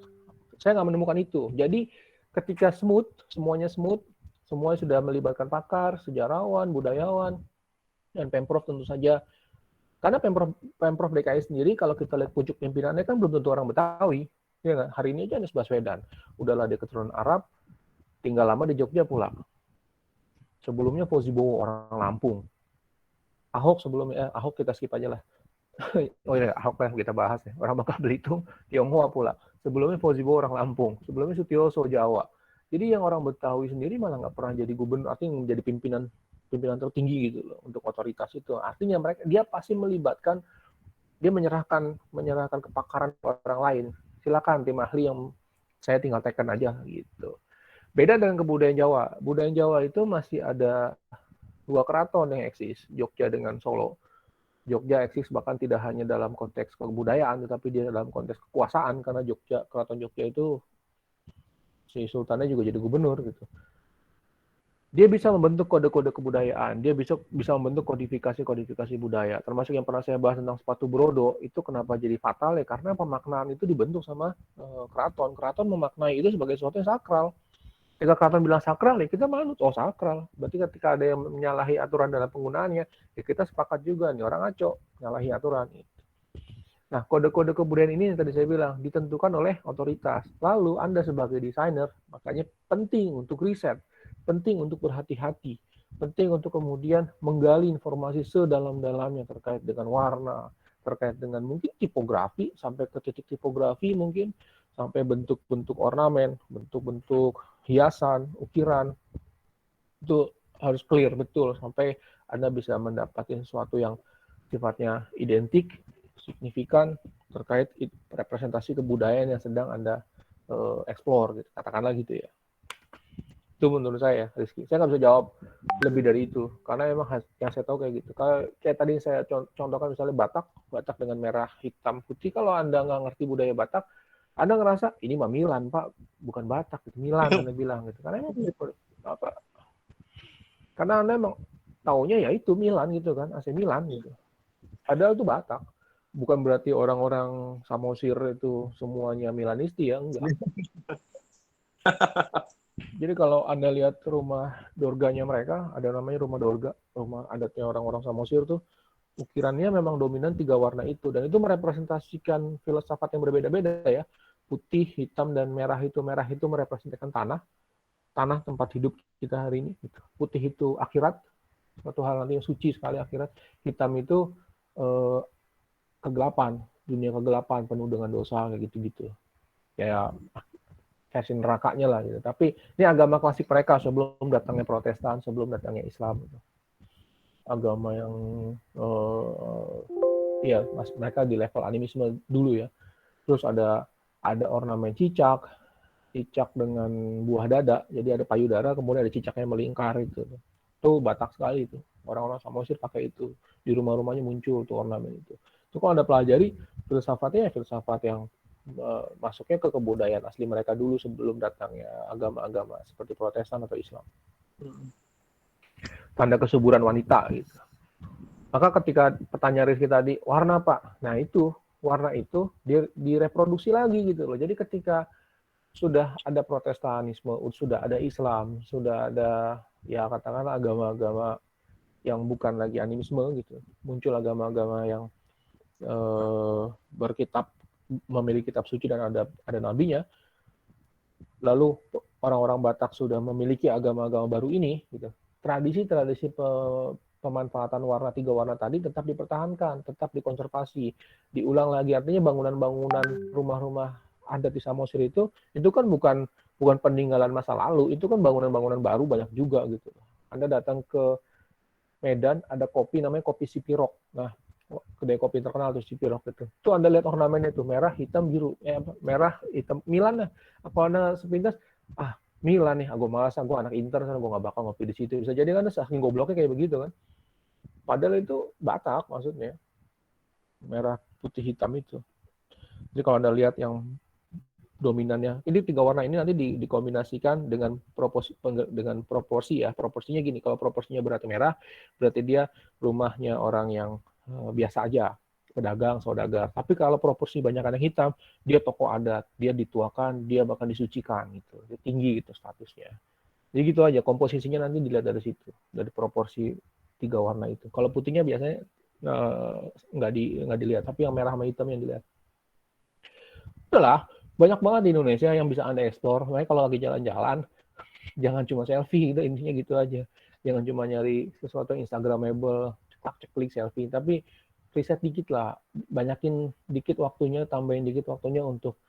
saya nggak menemukan itu. Jadi ketika semuanya sudah melibatkan pakar, sejarawan, budayawan, dan Pemprov tentu saja. Karena Pemprov DKI sendiri kalau kita lihat pucuk pimpinannya kan belum tentu orang Betawi. Ya kan? Hari ini aja Anies Baswedan, udahlah dia keturunan Arab, tinggal lama di Jogja pulang. Sebelumnya Fauzi Bowo orang Lampung. Ahok sebelumnya, Ahok kita skip aja lah. Oh iya, Ahok lah kita bahas ya. Orang Bangka Belitung, Tionghoa pula. Sebelumnya Fauzi Bowo orang Lampung. Sebelumnya Sutioso Jawa. Jadi yang orang Betawi sendiri malah nggak pernah jadi gubernur, artinya menjadi pimpinan tertinggi gitu loh untuk otoritas itu. Artinya dia pasti melibatkan, dia menyerahkan kepakaran ke orang lain. Silakan tim ahli yang saya tinggal tekan aja gitu. Beda dengan kebudayaan Jawa. Budaya Jawa itu masih ada dua keraton yang eksis, Jogja dengan Solo. Jogja eksis bahkan tidak hanya dalam konteks kebudayaan, tetapi dia dalam konteks kekuasaan, karena keraton Jogja itu si sultannya juga jadi gubernur gitu. Dia bisa membentuk kode-kode kebudayaan, dia bisa membentuk kodifikasi budaya, termasuk yang pernah saya bahas tentang sepatu brodo, itu kenapa jadi fatal ya, karena pemaknaan itu dibentuk sama keraton memaknai itu sebagai sesuatu yang sakral. Ketika keraton bilang sakral ya kita manut, oh sakral, berarti ketika ada yang menyalahi aturan dalam penggunaannya, ya kita sepakat juga nih orang ngaco, menyalahi aturan. Nah, kode-kode kebudayaan ini yang tadi saya bilang ditentukan oleh otoritas. Lalu Anda sebagai desainer, makanya penting untuk riset, penting untuk berhati-hati, penting untuk kemudian menggali informasi sedalam-dalamnya terkait dengan warna, terkait dengan mungkin tipografi, sampai ke titik tipografi mungkin, sampai bentuk-bentuk ornamen, bentuk-bentuk hiasan, ukiran, itu harus clear betul, sampai Anda bisa mendapatkan sesuatu yang sifatnya identik, signifikan, terkait representasi kebudayaan yang sedang Anda explore gitu, katakanlah gitu ya. Itu menurut saya, Rizky. Saya nggak bisa jawab lebih dari itu, karena emang yang saya tahu kayak gitu. Kayak tadi saya contohkan misalnya Batak dengan merah, hitam, putih. Kalau Anda nggak ngerti budaya Batak, Anda ngerasa ini mah Milan, Pak, bukan Batak, itu Milan Anda bilang gitu. Karena emang karena Anda emang taunya ya itu Milan gitu kan, AC Milan gitu. Padahal itu Batak. Bukan berarti orang-orang Samosir itu semuanya Milanisti ya, enggak. Jadi kalau Anda lihat rumah dorganya mereka, ada namanya rumah dorga, rumah adatnya orang-orang Samosir tuh, ukirannya memang dominan 3 warna itu, dan itu merepresentasikan filsafat yang berbeda-beda ya. Putih, hitam, dan merah itu merepresentasikan tanah tempat hidup kita hari ini. Putih itu akhirat, suatu hal nanti yang suci sekali akhirat. Hitam itu kegelapan, dunia kegelapan penuh dengan dosa kayak gitu-gitu. Kayak versi nerakanya lah gitu. Tapi ini agama klasik mereka sebelum datangnya Protestan, sebelum datangnya Islam gitu. Agama yang ya mereka di level animisme dulu ya. Terus ada ornamen cicak dengan buah dada. Jadi ada payudara, kemudian ada cicak yang melingkar itu. Itu Batak sekali itu. Orang-orang Samosir pakai itu. Di rumah-rumahnya muncul tuh ornamen itu. Itu kalau Anda pelajari filsafatnya filsafat yang masuknya ke kebudayaan asli mereka dulu sebelum datangnya agama-agama seperti Protestan atau Islam. Tanda kesuburan wanita gitu. Maka ketika pertanyaan Rizky tadi, warna Pak? Nah itu, warna itu dia direproduksi lagi gitu loh. Jadi ketika sudah ada Protestanisme, sudah ada Islam, sudah ada ya katakanlah agama-agama yang bukan lagi animisme gitu. Muncul agama-agama yang berkitab, memiliki kitab suci dan ada nabinya. Lalu orang-orang Batak sudah memiliki agama-agama baru ini gitu. Tradisi-tradisi pemanfaatan warna 3 warna tadi tetap dipertahankan, tetap dikonservasi, diulang lagi. Artinya bangunan-bangunan rumah-rumah adat di Samosir itu kan bukan peninggalan masa lalu, itu kan bangunan-bangunan baru banyak juga gitu. Anda datang ke Medan, ada kopi namanya kopi Sipirok. Nah, kedai kopi terkenal tuh Sipirok itu. Itu Anda lihat ornamennya tuh merah, hitam, biru. Merah, hitam, Milan lah. Apa Anda sepintas, Milan nih, aku malas, aku anak Inter, gue nggak bakal ngopi di situ. Bisa jadi kan saking gobloknya kayak begitu kan. Padahal itu Batak maksudnya. Merah, putih, hitam itu. Jadi kalau Anda lihat yang dominannya, ini 3 warna ini nanti dikombinasikan dengan proporsi ya. Proporsinya gini, kalau proporsinya berarti merah, berarti dia rumahnya orang yang biasa aja, pedagang, saudagar. Tapi kalau proporsi banyak yang hitam, dia tokoh adat, dia dituakan, dia bahkan disucikan gitu. Dia tinggi gitu statusnya. Jadi gitu aja, komposisinya nanti dilihat dari situ, dari proporsi 3 warna itu. Kalau putihnya biasanya nggak dilihat, tapi yang merah sama hitam yang dilihat. Itulah, banyak banget di Indonesia yang bisa Anda eksplor. Makanya kalau lagi jalan-jalan, jangan cuma selfie gitu, intinya gitu aja. Jangan cuma nyari sesuatu yang Instagramable, ceklik selfie, tapi riset dikit lah, banyakin dikit waktunya, tambahin dikit waktunya untuk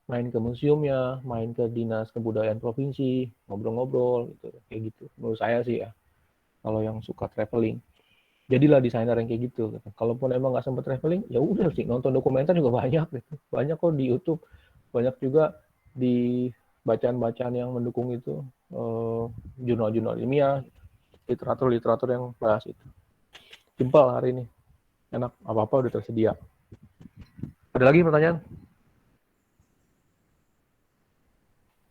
main ke museumnya, main ke dinas kebudayaan provinsi, ngobrol-ngobrol gitu, kayak gitu. Menurut saya sih ya, kalau yang suka traveling, jadilah desainer yang kayak gitu. Kalaupun emang nggak sempat traveling, ya udah sih nonton dokumenter juga banyak gitu. Banyak kok di YouTube, banyak juga di bacaan-bacaan yang mendukung itu, jurnal-jurnal ilmiah, literatur-literatur yang bahas itu. Simpel hari ini. Enak, apa-apa udah tersedia. Ada lagi pertanyaan?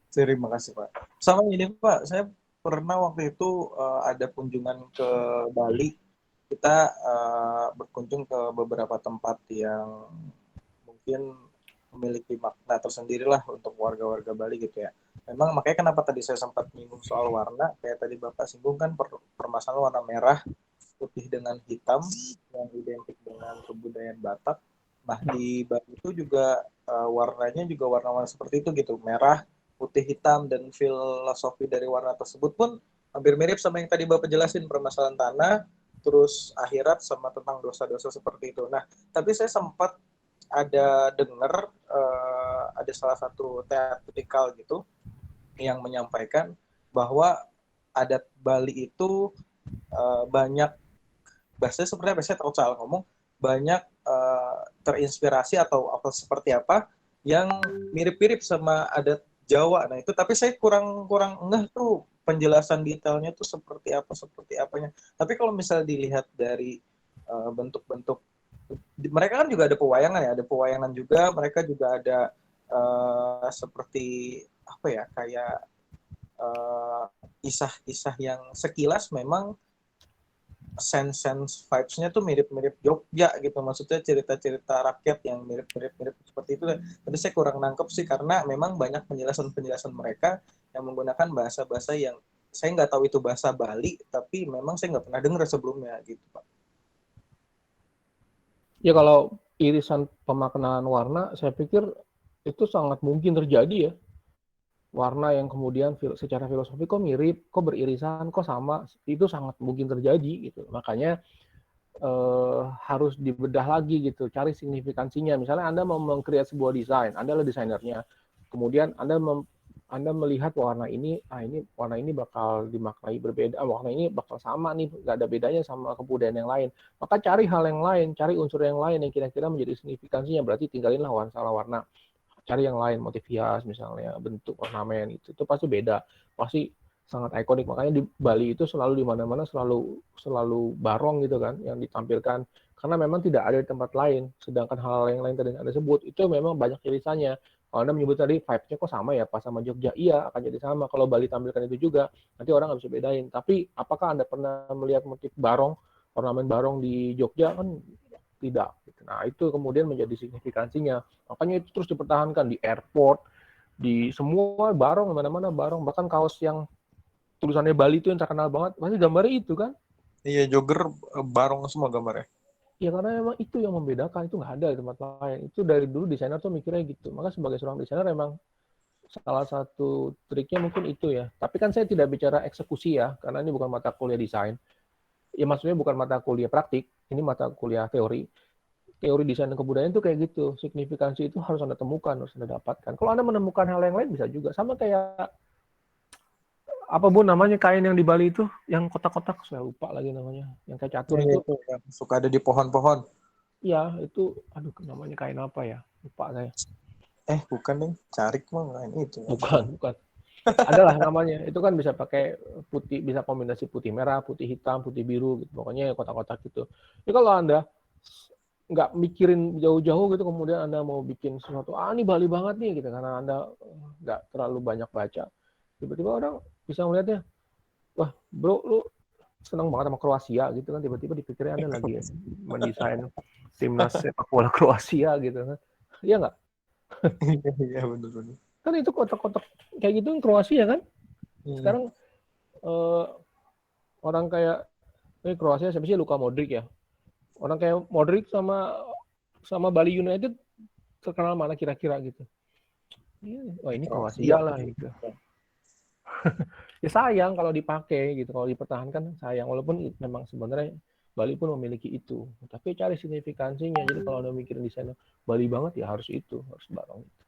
Terima kasih Pak. Sama ini Pak, saya pernah waktu itu ada kunjungan ke Bali. Kita berkunjung ke beberapa tempat yang mungkin memiliki makna tersendiri lah untuk warga-warga Bali gitu ya. Memang makanya kenapa tadi saya sempat menyinggung soal warna, kayak tadi Bapak singgung kan permasalahan warna merah, putih dengan hitam yang identik dengan kebudayaan Batak. Nah di Bali itu juga warnanya juga warna-warna seperti itu gitu, merah, putih, hitam, dan filosofi dari warna tersebut pun hampir mirip sama yang tadi Bapak jelasin, permasalahan tanah, terus akhirat sama tentang dosa-dosa seperti itu. Nah tapi saya sempat ada dengar ada salah satu teatrikal gitu yang menyampaikan bahwa adat Bali itu banyak, bahasa seperti apa, saya takut salah ngomong, banyak terinspirasi atau apa seperti apa yang mirip-mirip sama adat Jawa. Nah itu tapi saya kurang enggak tuh penjelasan detailnya tuh seperti apanya. Tapi kalau misalnya dilihat dari bentuk-bentuk, mereka kan juga ada pewayangan ya, ada pewayangan juga, mereka juga ada seperti apa ya, kayak kisah-kisah yang sekilas memang sense vibes-nya tuh mirip-mirip Jogja gitu, maksudnya cerita-cerita rakyat yang mirip-mirip seperti itu. Tapi saya kurang nangkep sih karena memang banyak penjelasan-penjelasan mereka yang menggunakan bahasa-bahasa yang saya nggak tahu itu bahasa Bali, tapi memang saya nggak pernah dengar sebelumnya gitu Pak. Ya kalau irisan pemaknaan warna, saya pikir itu sangat mungkin terjadi ya. Warna yang kemudian secara filosofi kok mirip, kok beririsan, kok sama, itu sangat mungkin terjadi gitu. Makanya harus dibedah lagi gitu, cari signifikansinya. Misalnya Anda mau meng-create sebuah desain, Anda adalah desainernya. Kemudian Anda melihat warna ini warna ini bakal dimaknai berbeda, warna ini bakal sama nih, nggak ada bedanya sama kebudayaan yang lain. Maka cari hal yang lain, cari unsur yang lain yang kira-kira menjadi signifikansinya. Berarti tinggalinlah warna, cari yang lain, motif hias misalnya, bentuk ornamen itu pasti beda, pasti sangat ikonik. Makanya di Bali itu selalu di mana-mana selalu barong gitu kan yang ditampilkan, karena memang tidak ada di tempat lain. Sedangkan hal yang lain tadi yang Anda sebut itu memang banyak irisannya. Kalau Anda menyebut tadi vibe-nya kok sama ya pas sama Jogja, iya akan jadi sama. Kalau Bali tampilkan itu juga, nanti orang nggak bisa bedain. Tapi apakah Anda pernah melihat motif barong, ornamen barong di Jogja? Kan tidak. Nah itu kemudian menjadi signifikansinya. Makanya itu terus dipertahankan di airport, di semua barong, mana-mana barong. Bahkan kaos yang tulisannya Bali itu yang terkenal banget, pasti gambarnya itu kan? Iya, jogger barong semua gambarnya. Ya karena memang itu yang membedakan, itu nggak ada di tempat lain. Itu dari dulu desainer tuh mikirnya gitu. Maka sebagai seorang desainer memang salah satu triknya mungkin itu ya. Tapi kan saya tidak bicara eksekusi ya, karena ini bukan mata kuliah desain. Ya maksudnya bukan mata kuliah praktik, ini mata kuliah teori. Teori desain dan kebudayaan itu kayak gitu. Signifikansi itu harus Anda temukan, harus Anda dapatkan. Kalau Anda menemukan hal yang lain bisa juga. Sama kayak apa Bu namanya kain yang di Bali itu, yang kotak-kotak, saya lupa lagi namanya. Yang kayak catur Iya, itu. itu yang suka ada di pohon-pohon. Ya, itu aduh namanya kain apa ya? Lupa saya. Bukan nih, carik mah lain itu. Bukan. Adalah namanya. Itu kan bisa pakai putih, bisa kombinasi putih merah, putih hitam, putih biru gitu. Pokoknya kotak-kotak gitu. Jadi kalau Anda nggak mikirin jauh-jauh gitu, kemudian Anda mau bikin sesuatu, ini Bali banget nih gitu, karena Anda nggak terlalu banyak baca. Tiba-tiba orang bisa melihatnya, wah bro, lu senang banget sama Kroasia gitu kan, tiba-tiba dipikirnya Anda lagi mendesain timnas sepak bola Kroasia gitu kan. Iya nggak? Iya, benar-benar. Kan itu kotak-kotak kayak gitu Kroasia kan. Sekarang orang kayak Kroasia siapa sih, Luka Modric ya. Orang kayak Modric sama Bali United terkenal mana kira-kira gitu. Wah ini Kroasia lah gitu. Ya sayang kalau dipakai gitu, kalau dipertahankan sayang, walaupun memang sebenarnya Bali pun memiliki itu. Tapi cari signifikansinya. Jadi kalau Anda mikirin di sana Bali banget ya harus itu, harus barang itu.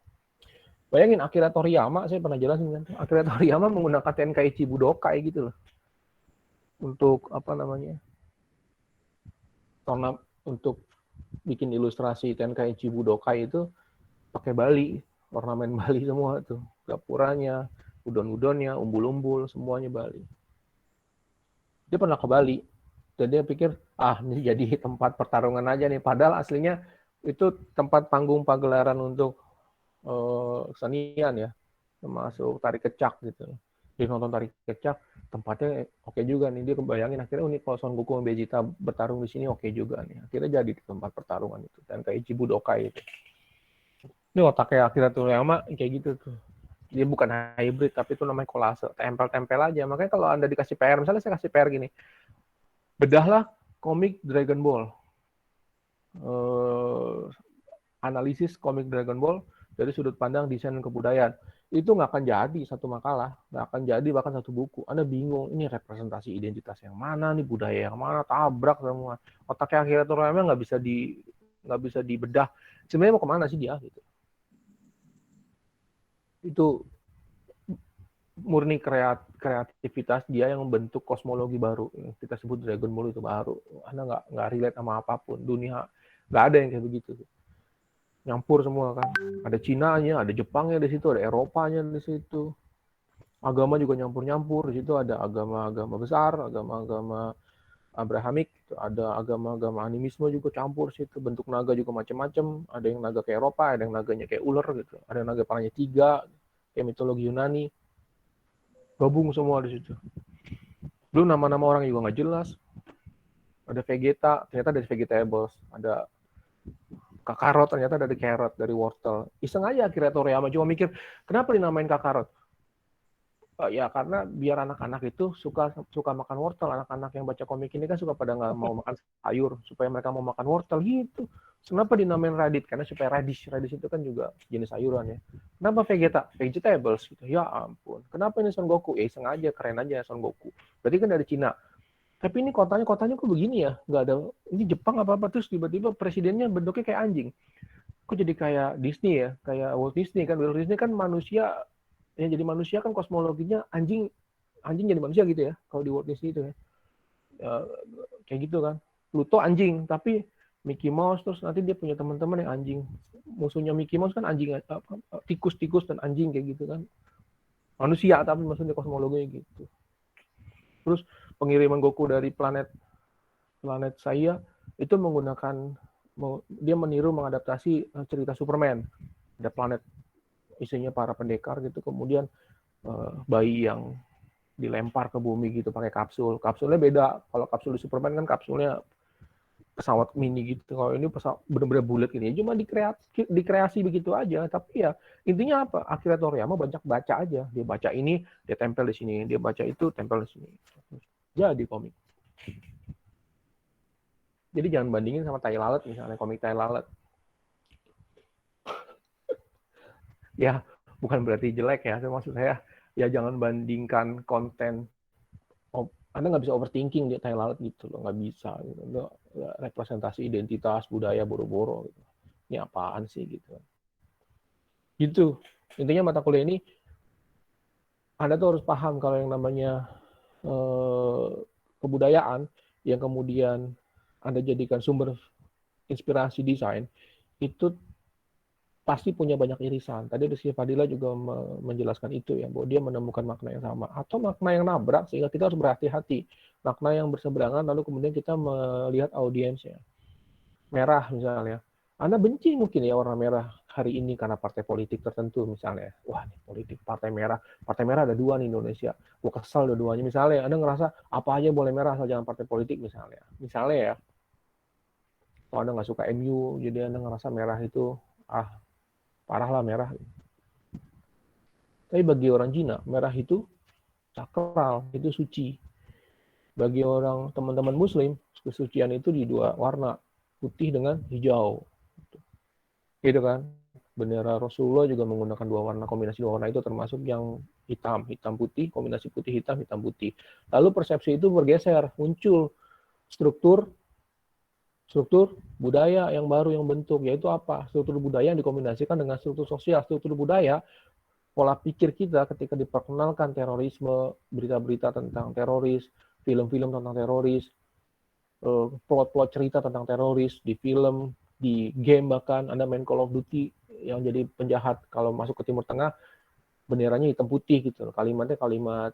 Bayangin Akira Toriyama, saya pernah jelasin kan. Akira Toriyama menggunakan Tenkaichi Budokai gitu loh. Untuk apa namanya? Untuk bikin ilustrasi Tenkaichi Budokai itu pakai Bali, ornamen Bali semua tuh. Gapuranya, udon-udonnya, umbul-umbul, semuanya Bali. Dia pernah ke Bali, dan dia pikir, ini jadi tempat pertarungan aja nih. Padahal aslinya itu tempat panggung pagelaran untuk kesenian ya, termasuk tari kecak gitu. Dia nonton tari kecak, tempatnya oke juga nih. Dia kebayangin akhirnya kalau Son Goku dan Vegeta bertarung di sini oke juga nih. Akhirnya jadi tempat pertarungan itu. Dan kayak Budokai itu. Ini otaknya Akira Toriyama kayak gitu tuh. Dia bukan hybrid, tapi itu namanya kolase. Tempel-tempel aja. Makanya kalau Anda dikasih PR, misalnya saya kasih PR gini, bedahlah komik Dragon Ball. Analisis komik Dragon Ball dari sudut pandang desain dan kebudayaan. Itu nggak akan jadi satu makalah, nggak akan jadi bahkan satu buku. Anda bingung, ini representasi identitas yang mana nih, budaya yang mana, tabrak semua. Otaknya Akira Toriyama nggak bisa dibedah. Sebenarnya mau kemana sih dia? Gitu. Itu murni kreativitas dia yang membentuk kosmologi baru. Kita sebut Dragon Ball itu baru. Anda nggak relate sama apapun. Dunia Nggak ada yang kayak begitu. Nyampur semua kan. Ada Cinanya, ada Jepangnya di situ, ada Eropanya di situ. Agama juga nyampur-nyampur. Di situ ada agama-agama besar, agama-agama Abrahamik, ada agama-agama animisme juga campur situ. Bentuk naga juga macam-macam. Ada yang naga kayak Eropa, ada yang naganya kayak ular gitu. Ada yang naga palanya 3, kayak mitologi Yunani. Gabung semua di situ. Belum nama-nama orang juga nggak jelas. Ada Vegeta, ternyata dari vegetables. Ada Kakarot, ternyata dari carrot, dari wortel. Iseng aja akhirnya Toriyama cuma mikir, kenapa dinamain Kakarot? Ya karena biar anak-anak itu suka makan wortel. Anak-anak yang baca komik ini kan suka pada nggak mau makan sayur, supaya mereka mau makan wortel gitu. Kenapa dinamain Raditz? Karena supaya radish itu kan juga jenis sayuran ya. Kenapa Vegeta? Vegetables gitu. Ya ampun. Kenapa ini Son Goku? Ya iseng aja, keren aja Son Goku. Berarti kan dari Cina. Tapi ini kotanya kok begini ya? Nggak ada. Ini Jepang apa terus tiba-tiba presidennya bentuknya kayak anjing. Kok jadi kayak Disney ya? Kayak Walt Disney kan. Walt Disney kan manusia yang jadi manusia kan kosmologinya anjing jadi manusia gitu ya kalau di Walt Disney itu ya. Kayak gitu kan. Pluto anjing tapi Mickey Mouse terus nanti dia punya teman-teman yang anjing. Musuhnya Mickey Mouse kan anjing, tikus dan anjing kayak gitu kan. Manusia tapi maksudnya kosmologinya gitu. Terus pengiriman Goku dari planet saya itu menggunakan dia meniru mengadaptasi cerita Superman. Ada planet isinya para pendekar gitu, kemudian bayi yang dilempar ke bumi gitu pakai kapsul. Kapsulnya beda. Kalau kapsul di Superman kan kapsulnya pesawat mini gitu. Kalau ini pesawat benar-benar bulat gini. Cuma dikreasi begitu aja. Tapi ya intinya apa? Akira Toriyama banyak baca aja. Dia baca ini, dia tempel di sini. Dia baca itu, tempel di sini. Jadi komik. Jadi jangan bandingin sama tai lalat misalnya, komik tai lalat. Ya, bukan berarti jelek ya. Maksud saya, ya jangan bandingkan konten. Anda nggak bisa overthinking di tai lalat gitu loh, nggak bisa. Gitu. Representasi identitas budaya boro-boro. Gitu. Ini apaan sih gitu? Gitu. Intinya mata kuliah ini Anda tuh harus paham kalau yang namanya kebudayaan yang kemudian Anda jadikan sumber inspirasi desain itu pasti punya banyak irisan. Tadi Rizky Fadila juga menjelaskan itu ya, bahwa dia menemukan makna yang sama atau makna yang nabrak sehingga kita harus berhati-hati. Makna yang berseberangan lalu kemudian kita melihat audiensnya. Merah misalnya. Anda benci mungkin ya warna merah hari ini karena partai politik tertentu misalnya. Wah, nih politik partai merah. Partai merah ada 2 nih Indonesia. Gue kesel dua-duanya. Misalnya Anda ngerasa apa aja boleh merah asal jangan partai politik misalnya. Misalnya ya. Kalau Anda nggak suka MU, jadi Anda ngerasa merah itu parah lah merah. Tapi bagi orang Cina, merah itu sakral, itu suci. Bagi orang teman-teman Muslim, kesucian itu di 2 warna, putih dengan hijau. Gitu kan? Bendera Rasulullah juga menggunakan 2 warna, kombinasi 2 warna itu termasuk yang hitam putih, kombinasi putih hitam putih. Lalu persepsi itu bergeser, muncul struktur budaya yang baru yang bentuk, yaitu apa? Struktur budaya yang dikombinasikan dengan struktur sosial. Struktur budaya pola pikir kita ketika diperkenalkan terorisme, berita-berita tentang teroris, film-film tentang teroris, plot-plot cerita tentang teroris, di film, di game bahkan, Anda main Call of Duty yang jadi penjahat kalau masuk ke Timur Tengah, benderanya hitam putih gitu, kalimatnya kalimat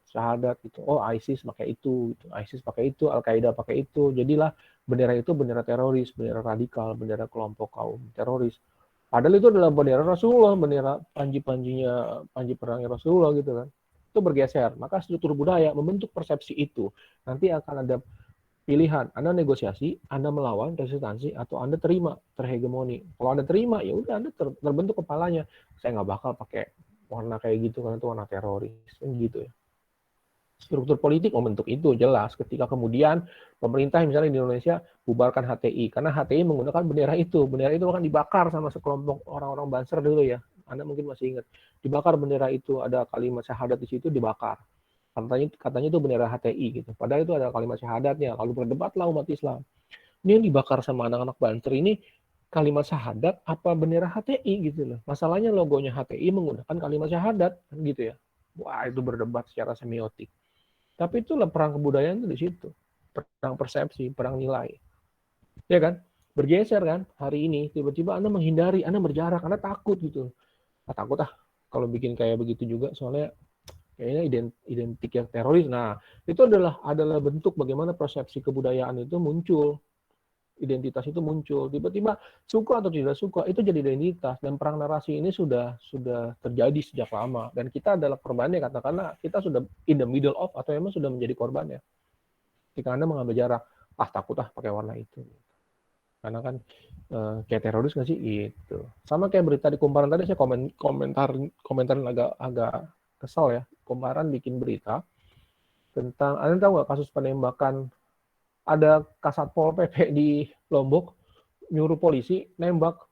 syahadat gitu. Oh, ISIS pakai itu, gitu. ISIS pakai itu, Al-Qaeda pakai itu. Jadilah bendera itu bendera teroris, bendera radikal, bendera kelompok kaum teroris. Padahal itu adalah bendera Rasulullah, bendera panji perangnya Rasulullah gitu kan. Itu bergeser. Maka struktur budaya membentuk persepsi itu. Nanti akan ada pilihan. Anda negosiasi, Anda melawan, resistansi, atau Anda terima, terhegemoni. Kalau Anda terima, ya udah Anda terbentuk kepalanya. Saya nggak bakal pakai warna kayak gitu karena itu warna teroris. Gitu ya. Struktur politik membentuk itu jelas ketika kemudian pemerintah misalnya di Indonesia bubarkan HTI karena HTI menggunakan bendera itu akan dibakar sama sekelompok orang-orang Banser dulu ya, Anda mungkin masih ingat, dibakar bendera itu, ada kalimat syahadat di situ dibakar, katanya itu bendera HTI gitu, padahal itu ada kalimat syahadatnya, lalu berdebatlah umat Islam, ini yang dibakar sama anak-anak Banser ini kalimat syahadat apa bendera HTI gitu loh, masalahnya logonya HTI menggunakan kalimat syahadat gitu ya, wah itu berdebat secara semiotik. Tapi itulah perang kebudayaan itu di situ. Perang persepsi, perang nilai. Ya kan? bergeser kan hari ini, tiba-tiba Anda menghindari, Anda berjarak, Anda takut gitu. Takut kalau bikin kayak begitu juga, soalnya kayaknya identik yang teroris. Nah, itu adalah bentuk bagaimana persepsi kebudayaan itu muncul, identitas itu muncul. Tiba-tiba suka atau tidak suka itu jadi identitas, dan perang narasi ini sudah terjadi sejak lama, dan kita adalah korbannya. Katakanlah kita sudah in the middle of atau emang sudah menjadi korbannya. Ketika Anda mengambil jarak, takut pakai warna itu. Karena kan kayak teroris nggak sih itu. Sama kayak berita di Kumparan tadi, saya komentarin agak kesal ya. Kumparan bikin berita tentang, Anda tahu nggak kasus penembakan, ada Kasatpol PP di Lombok nyuruh polisi nembak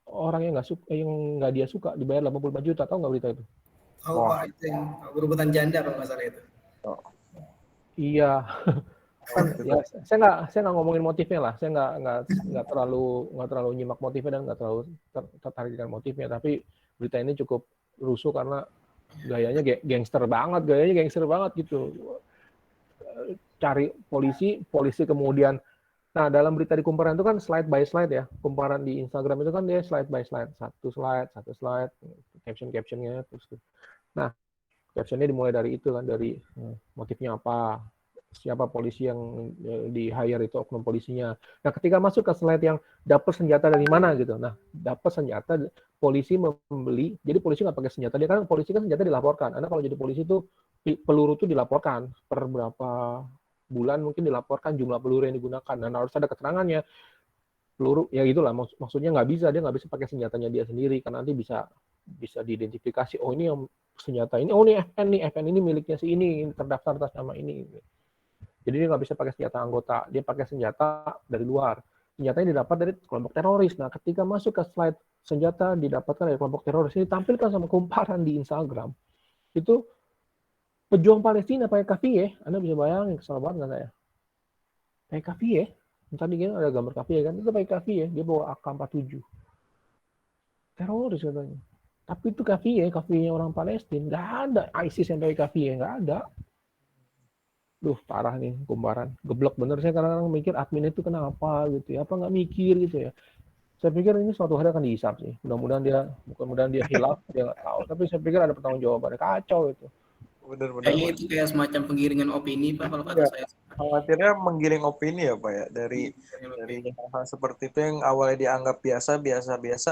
orang yang nggak dia suka, dibayar 85 juta. Tahu nggak berita itu? Tahu Pak, itu yang berebutan janda kalau nggak salah itu. Iya. Kan ya, saya nggak ngomongin motifnya lah, saya nggak terlalu nyimak motifnya dan nggak terlalu tertarik dengan motifnya, tapi berita ini cukup rusuh karena gayanya gangster banget gitu. Cari polisi kemudian, nah dalam berita di Kumparan itu kan slide by slide ya, Kumparan di Instagram itu kan dia slide by slide, satu slide captionnya terus. Nah, captionnya dimulai dari itu kan, dari motifnya apa, siapa polisi yang di hire itu, oknum polisinya. Nah, ketika masuk ke slide yang dapat senjata dari mana gitu. Nah, dapat senjata, polisi membeli. Jadi polisi nggak pakai senjata, dia kan polisi kan senjata dilaporkan. Karena kalau jadi polisi itu peluru itu dilaporkan per berapa bulan, mungkin dilaporkan jumlah peluru yang digunakan. Dan harus ada keterangannya. Peluru ya gitulah, maksudnya dia nggak bisa pakai senjatanya dia sendiri, karena nanti bisa diidentifikasi, oh ini yang senjata ini, oh ini FN ini miliknya si ini terdaftar atas nama ini. Jadi dia nggak bisa pakai senjata anggota, dia pakai senjata dari luar. Senjatanya didapat dari kelompok teroris. Nah, ketika masuk ke slide senjata didapatkan dari kelompok teroris, ini ditampilkan sama Kumparan di Instagram. Itu pejuang Palestina pakai kafiyeh. Anda bisa bayangin, kesal banget nggak saya? Pakai kafiyeh. Tadi kan ada gambar kafiyeh kan, itu pakai kafiyeh, dia bawa AK-47. Teroris katanya. Tapi itu kafiyehnya orang Palestina. Nggak ada ISIS yang pakai kafiyeh, nggak ada. Duh, parah nih Kumparan. Geblek bener, saya kadang-kadang mikir admin itu kenapa gitu ya. Apa nggak mikir gitu ya. Saya pikir ini suatu hari akan dihisap sih. Mudah-mudahan dia hilaf, dia nggak tahu. Tapi saya pikir ada pertanggungjawabannya. Kacau itu. Benar-benar. Kayaknya itu kayak semacam penggiringan opini Pak, kalau kata saya. Khawatirnya menggiring opini ya Pak ya, dari hal seperti itu yang awalnya dianggap biasa,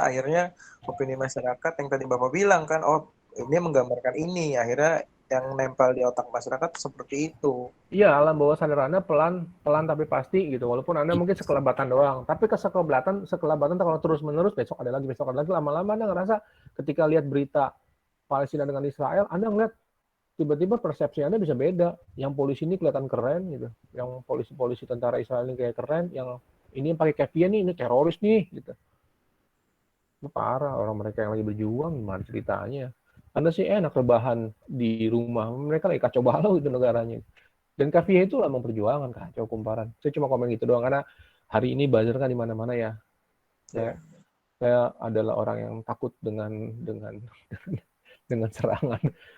akhirnya opini masyarakat yang tadi Bapak bilang kan, oh ini menggambarkan ini, akhirnya yang nempel di otak masyarakat seperti itu. Iya, alam bawah sadar Anda pelan tapi pasti gitu. Walaupun Anda mungkin sekelebatan doang, tapi sekelebatan kalau terus-menerus, besok ada lagi, lama-lama Anda ngerasa ketika lihat berita Palestina dengan Israel, Anda ngeliat tiba-tiba persepsi Anda bisa beda. Yang polisi ini kelihatan keren gitu. Yang polisi tentara Israel ini kayak keren, yang ini yang pakai kafiyeh nih, ini teroris nih gitu. Itu parah, orang mereka yang lagi berjuang gimana ceritanya. Anda sih enak rebahan di rumah, mereka lagi kacau balau itu negaranya. Dan kafiyeh itu lambang perjuangan, kacau Kumparan. Saya cuma komen gitu doang karena hari ini buzzer kan di mana-mana ya. Saya adalah orang yang takut dengan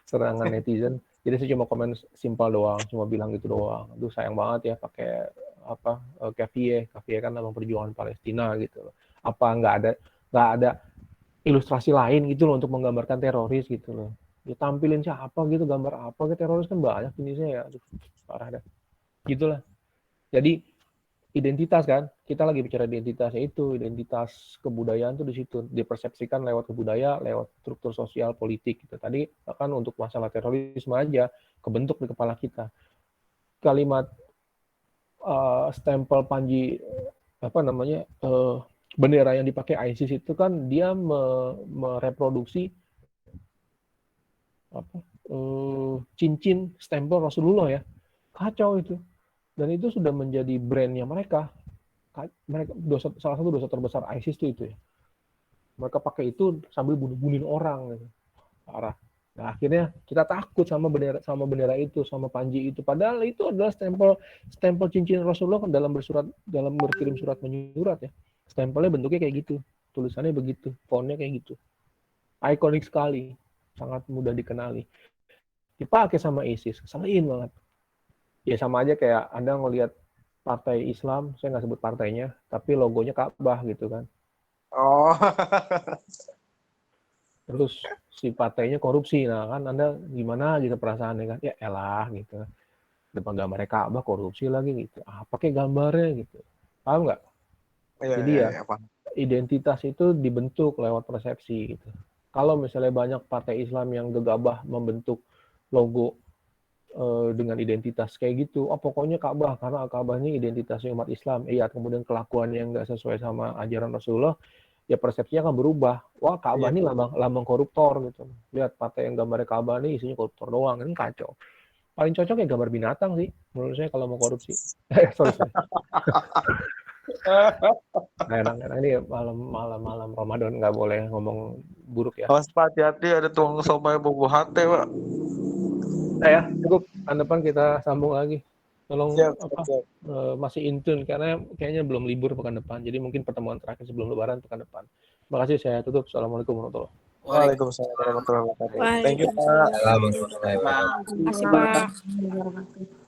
serangan netizen. Jadi saya cuma komen simpel doang, cuma bilang gitu doang. Aduh sayang banget ya pakai kafiyeh kan lambang perjuangan Palestina gitu loh. Apa nggak ada ilustrasi lain gitu loh untuk menggambarkan teroris gitu loh. Ditampilin siapa gitu, gambar apa gitu, teroris kan banyak jenisnya ya. Aduh, parah dah. Gitulah. Jadi identitas kan, kita lagi bicara identitas kebudayaan tuh di situ, dipersepsikan lewat kebudayaan, lewat struktur sosial politik gitu. Tadi kan untuk masalah terorisme aja kebentuk di kepala kita. Kalimat stempel Panji bendera yang dipakai ISIS itu kan dia mereproduksi cincin stempel Rasulullah ya. Kacau itu. Dan itu sudah menjadi brandnya mereka. Salah satu dosa terbesar ISIS itu ya. Mereka pakai itu sambil bunuh-bunuhin orang gitu. Parah. Nah, akhirnya kita takut sama bendera itu, sama Panji itu. Padahal itu adalah stempel cincin Rasulullah dalam berkirim surat menyurat ya. Stempelnya bentuknya kayak gitu, tulisannya begitu, fontnya kayak gitu. Ikonik sekali, sangat mudah dikenali. Dipakai sama ISIS, keselin banget. Ya sama aja kayak Anda ngelihat partai Islam, saya nggak sebut partainya, tapi logonya Ka'bah gitu kan. Oh. Terus si partainya korupsi, nah kan Anda gimana gitu perasaannya kan? Ya elah gitu. Depan gambarnya Ka'bah korupsi lagi gitu. Ah, pakai gambarnya gitu. Paham nggak? Iya, Jadi iya, ya iya, paham. identitas itu dibentuk lewat persepsi gitu. Kalau misalnya banyak partai Islam yang gegabah membentuk logo dengan identitas kayak gitu, oh pokoknya Ka'bah karena Ka'bah ini identitasnya umat Islam. Iya, kemudian kelakuan yang nggak sesuai sama ajaran Rasulullah, ya persepsinya akan berubah. Wah, Ka'bah Iya. ini lambang koruptor gitu. Lihat partai yang gambarnya Ka'bah ini isinya koruptor doang, kan kacau. Paling cocok ya gambar binatang sih menurut saya kalau mau korupsi. Sorry. Enak ini malam Ramadan nggak boleh ngomong buruk ya. Awas Pak, hati-hati ada tukang somai bobo hati, Pak. Nah ya, cukup. Tahun depan kita sambung lagi. Tolong Siap, siap, siap. masih intune karena kayaknya belum libur pekan depan. Jadi mungkin pertemuan terakhir sebelum Lebaran pekan depan. Terima kasih, saya tutup. Assalamualaikum warahmatullahi wabarakatuh. Waalaikumsalam warahmatullahi wabarakatuh. Thank you, Pak. Waalaikumsalam warahmatullahi wabarakatuh. Terima kasih, Terima kasih, Pak. Pak.